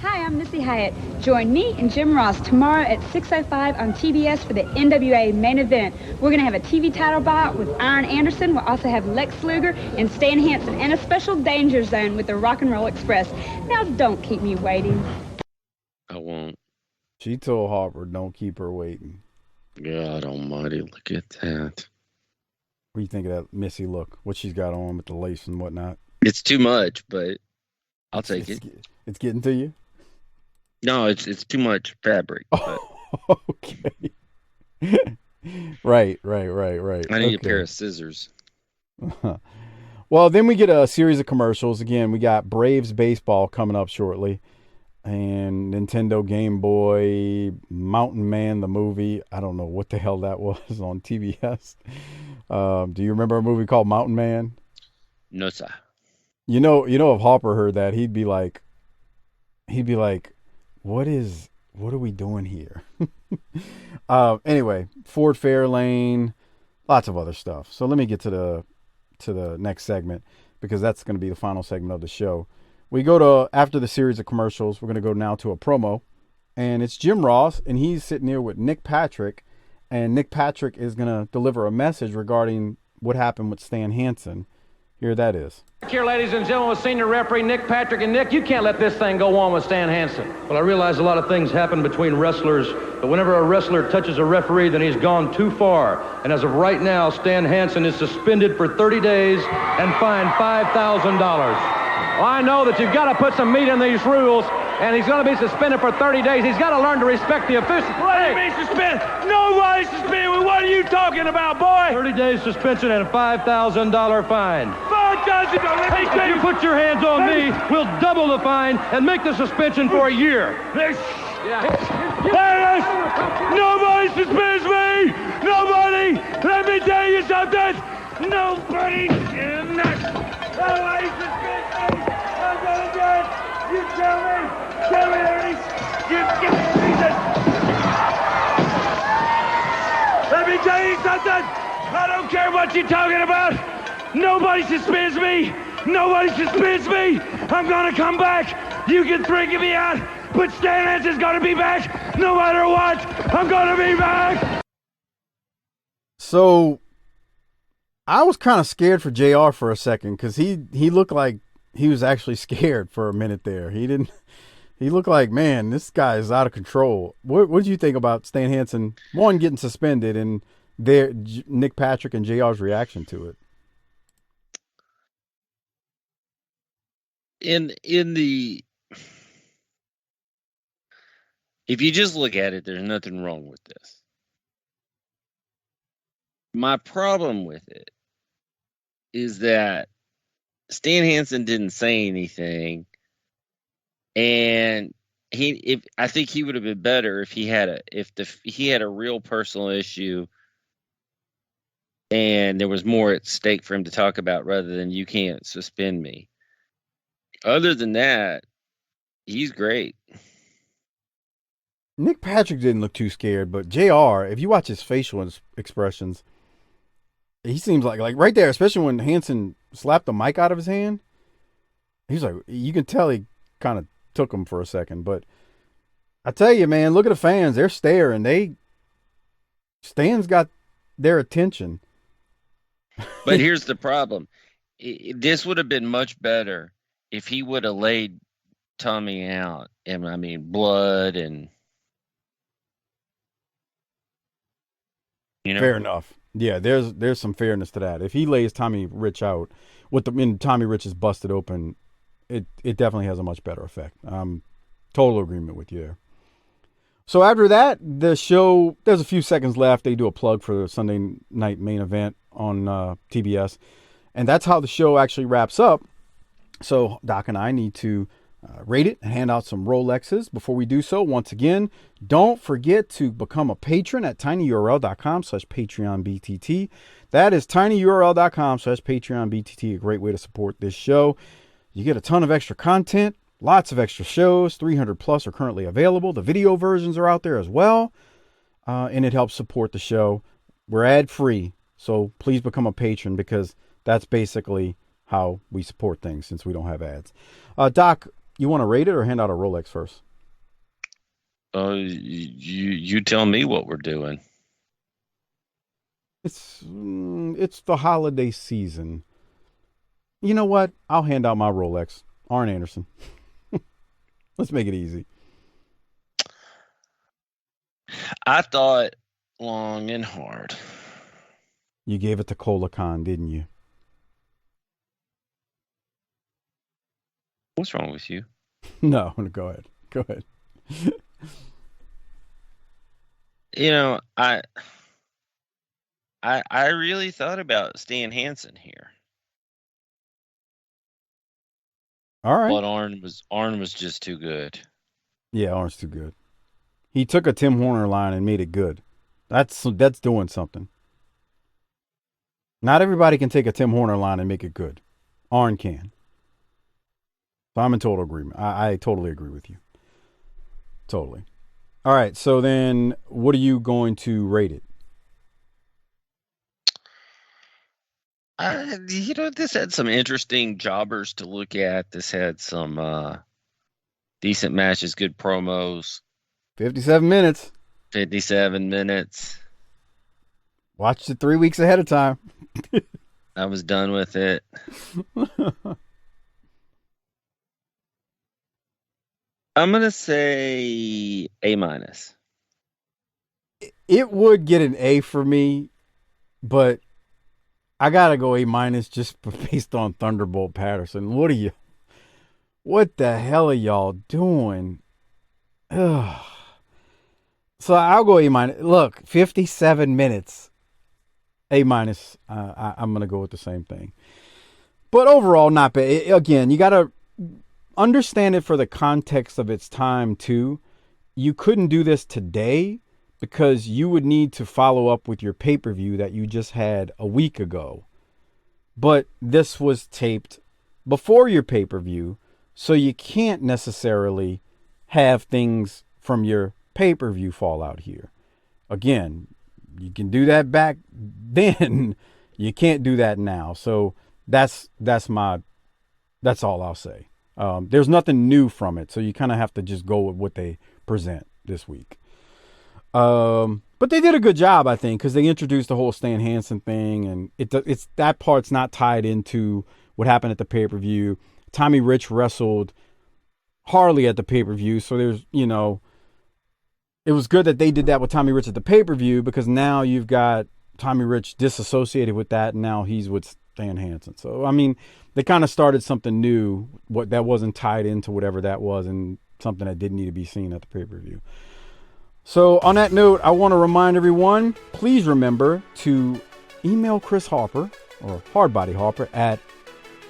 Hi, I'm Missy Hyatt. Join me and Jim Ross tomorrow at 6:05 on TBS for the NWA main event. We're going to have a TV title bout with Arn Anderson. We'll also have Lex Luger and Stan Hansen and a special danger zone with the Rock and Roll Express. Now, don't keep me waiting. I won't. She told Harper, don't keep her waiting. God almighty, look at that. What do you think of that Missy look? What she's got on with the lace and whatnot? It's too much, but I'll take it. It's getting to you? No, it's too much fabric. Oh, okay. Right. I need a pair of scissors. Well, then we get a series of commercials. Again, we got Braves baseball coming up shortly. And Nintendo Game Boy, Mountain Man, the movie. I don't know what the hell that was on TBS. Do you remember a movie called Mountain Man? No, sir. You know, if Harper heard that, he'd be like, what are we doing here? Anyway, Ford Fairlane, lots of other stuff. So let me get to the next segment, because that's going to be the final segment of the show. We go to, after the series of commercials, we're going to go now to a promo, and it's Jim Ross, and he's sitting here with Nick Patrick, and Nick Patrick is going to deliver a message regarding what happened with Stan Hansen. Here that is. Here, ladies and gentlemen, with senior referee Nick Patrick. And Nick, you can't let this thing go on with Stan Hansen. Well, I realize a lot of things happen between wrestlers, but whenever a wrestler touches a referee, then he's gone too far. And as of right now, Stan Hansen is suspended for 30 days and fined $5,000. Well, I know that you've got to put some meat in these rules, and he's going to be suspended for 30 days. He's got to learn to respect the officials. What do you mean suspended? Nobody's suspended. What are you talking about, boy? 30 days suspension and a $5,000 fine. $5,000. If you put your hands on me, we'll double the fine and make the suspension for a year. Nobody suspends me. Nobody. Let me tell you something. Nobody suspends me. I'm gonna do it. You tell me. Tell me the reason. Give me a reason. Let me tell you something. I don't care what you're talking about. Nobody suspends me. Nobody suspends me. I'm gonna come back. You can freak me out, but Stan Hansen's gonna be back. No matter what, I'm gonna be back. So I was kind of scared for JR for a second, because he looked like he was actually scared for a minute there. He looked like, man, this guy is out of control. What did you think about Stan Hansen, one, getting suspended, and Nick Patrick and JR's reaction to it? If you just look at it, there's nothing wrong with this. My problem with it is that Stan Hansen didn't say anything, and I think he would have been better if he had a real personal issue and there was more at stake for him to talk about, rather than you can't suspend me. Other than that, he's great. Nick Patrick didn't look too scared, but JR, if you watch his facial expressions, he seems like right there, especially when Hansen slapped the mic out of his hand, he's like, you can tell he kind of took him for a second. But I tell you, man, look at the fans. They're staring. Stan's got their attention. But here's the problem. This would have been much better if he would have laid Tommy out. And I mean, blood and... Fair enough. Yeah, there's some fairness to that. If he lays Tommy Rich out, Tommy Rich is busted open, it definitely has a much better effect. Total agreement with you there. So after that, the show, there's a few seconds left. They do a plug for the Sunday night main event on TBS. And that's how the show actually wraps up. So Doc and I need to rate it and hand out some Rolexes. Before we do so, once again, don't forget to become a patron at tinyurl.com/PatreonBTT. That is tinyurl.com/PatreonBTT. A great way to support this show. You get a ton of extra content, lots of extra shows. 300 plus are currently available. The video versions are out there as well. And it helps support the show. We're ad free, so please become a patron, because that's basically how we support things, since we don't have ads. Doc, You want to rate it or hand out a Rolex first? You tell me what we're doing. It's the holiday season. You know what? I'll hand out my Rolex. Arn Anderson. Let's make it easy. I thought long and hard. You gave it to Cola Khan, didn't you? What's wrong with you? No, go ahead. Go ahead. You know, I really thought about Stan Hansen here. All right. But Arn was just too good. Yeah, Arn's too good. He took a Tim Horner line and made it good. That's doing something. Not everybody can take a Tim Horner line and make it good. Arn can. So I'm in total agreement. I totally agree with you. Totally. All right. So then what are you going to rate it? This had some interesting jobbers to look at. This had some decent matches, good promos. 57 minutes. 57 minutes. Watched it 3 weeks ahead of time. I was done with it. I'm going to say A-. It would get an A for me, but I got to go A- just based on Thunderbolt Patterson. What the hell are y'all doing? Ugh. So I'll go A-. Look, 57 minutes. A-. I'm going to go with the same thing. But overall, not bad. Again, you got to understand it for the context of its time, too. You couldn't do this today because you would need to follow up with your pay-per-view that you just had a week ago. But this was taped before your pay-per-view, so you can't necessarily have things from your pay-per-view fall out here. Again, you can do that back then. You can't do that now. So that's all I'll say. There's nothing new from it, so you kind of have to just go with what they present this week. But they did a good job, I think, because they introduced the whole Stan Hansen thing, and it's that part's not tied into what happened at the pay-per-view. Tommy Rich wrestled Harley at the pay-per-view, so there's, it was good that they did that with Tommy Rich at the pay-per-view, because now you've got Tommy Rich disassociated with that, and now he's with Stan Hansen. So, I mean, they kind of started something new that wasn't tied into whatever that was, and something that didn't need to be seen at the pay-per-view. So on that note, I want to remind everyone, please remember to email Chris Harper or Hardbody Harper at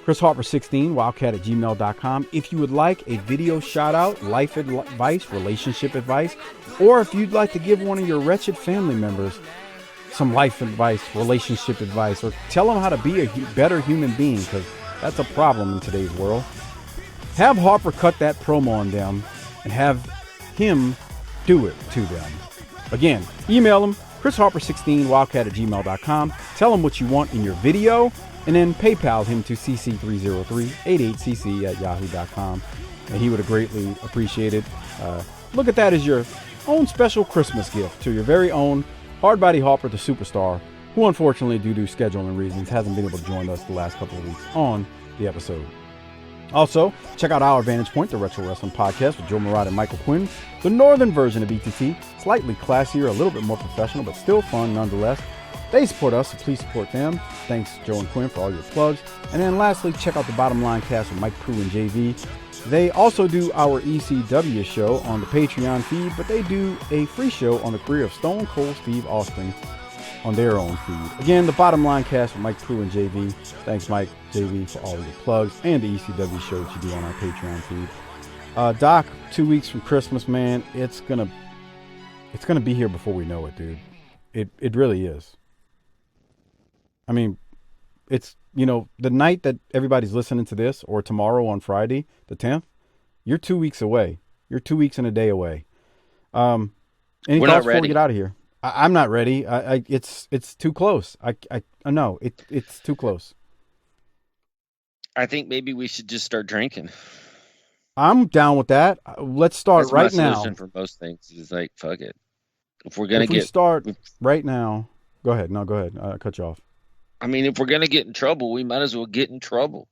ChrisHarper16, wildcat@gmail.com. If you would like a video shout out, life advice, relationship advice, or if you'd like to give one of your wretched family members some life advice, relationship advice, or tell them how to be a better human being, because that's a problem in today's world, have Harper cut that promo on them and have him do it to them. Again, email him, ChrisHarper16, wildcat@gmail.com. Tell him what you want in your video, and then PayPal him to cc30388cc@yahoo.com, and he would have greatly appreciated. Look at that as your own special Christmas gift to your very own Hardbody Harper, the superstar, who unfortunately, due to scheduling reasons, hasn't been able to join us the last couple of weeks on the episode. Also, check out Our Vantage Point, the Retro Wrestling Podcast with Joe Murata and Michael Quinn, the northern version of ETT, slightly classier, a little bit more professional, but still fun nonetheless. They support us, so please support them. Thanks, Joe and Quinn, for all your plugs. And then lastly, check out the Bottom Line Cast with Mike Prue and JV. They also do our ECW show on the Patreon feed, but they do a free show on the career of Stone Cold Steve Austin on their own feed. Again, the Bottom Line Cast with Mike Prue and JV. Thanks, Mike, JV, for all of your plugs, and the ECW show that you do on our Patreon feed. Doc, 2 weeks from Christmas, man, it's gonna be here before we know it, dude. It really is. I mean, it's, the night that everybody's listening to this, or tomorrow on Friday, the 10th, you're 2 weeks away. You're 2 weeks and a day away. Any We're thoughts not before we ready. get out of here? I'm not ready. It's too close. I know it's too close. I think maybe we should just start drinking. I'm down with that. Let's start That's right my now. solution for most things is like, fuck it. If we're If we start right now, go ahead. No, go ahead. I cut you off. I mean, if we're gonna get in trouble, we might as well get in trouble.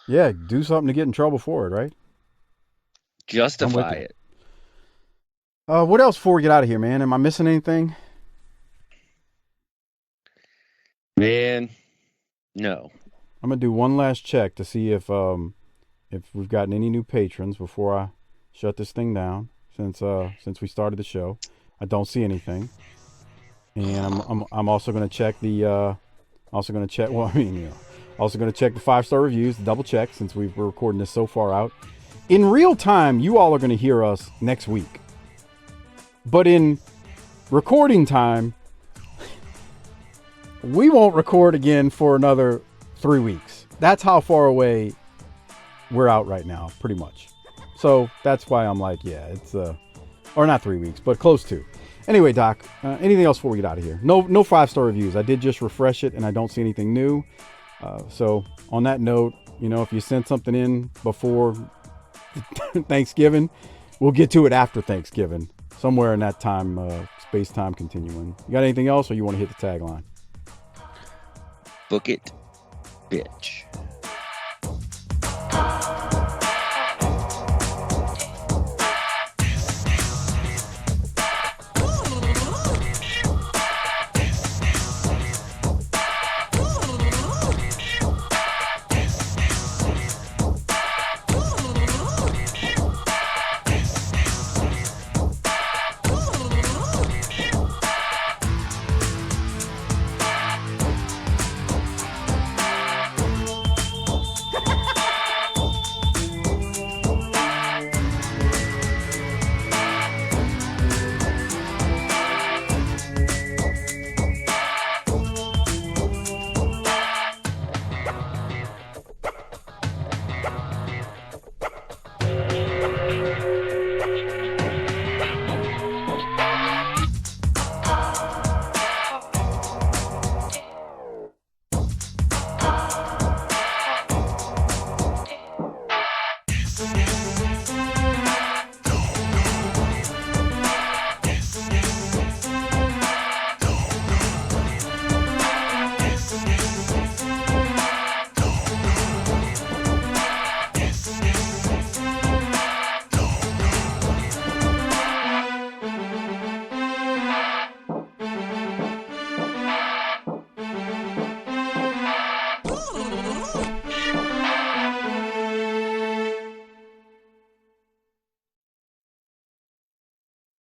Yeah, do something to get in trouble for it, right? Justify it. What else before we get out of here, man? Am I missing anything? Man, no. I'm gonna do one last check to see if we've gotten any new patrons before I shut this thing down. Since we started the show, I don't see anything, and I'm also gonna check the also gonna check. Well, I mean, you know, also gonna check the 5-star reviews, double check since we're recording this so far out. In real time, you all are gonna hear us next week, but in recording time, we won't record again for another 3 weeks. That's how far away we're out right now, pretty much. So that's why I'm like, yeah, it's or not 3 weeks, but close to. Anyway, Doc, anything else before we get out of here? No 5-star reviews. I did just refresh it, and I don't see anything new. So on that note, you know, if you send something in before Thanksgiving, we'll get to it after Thanksgiving, somewhere in that time, space-time continuum. You got anything else, or you want to hit the tagline? Book it, bitch.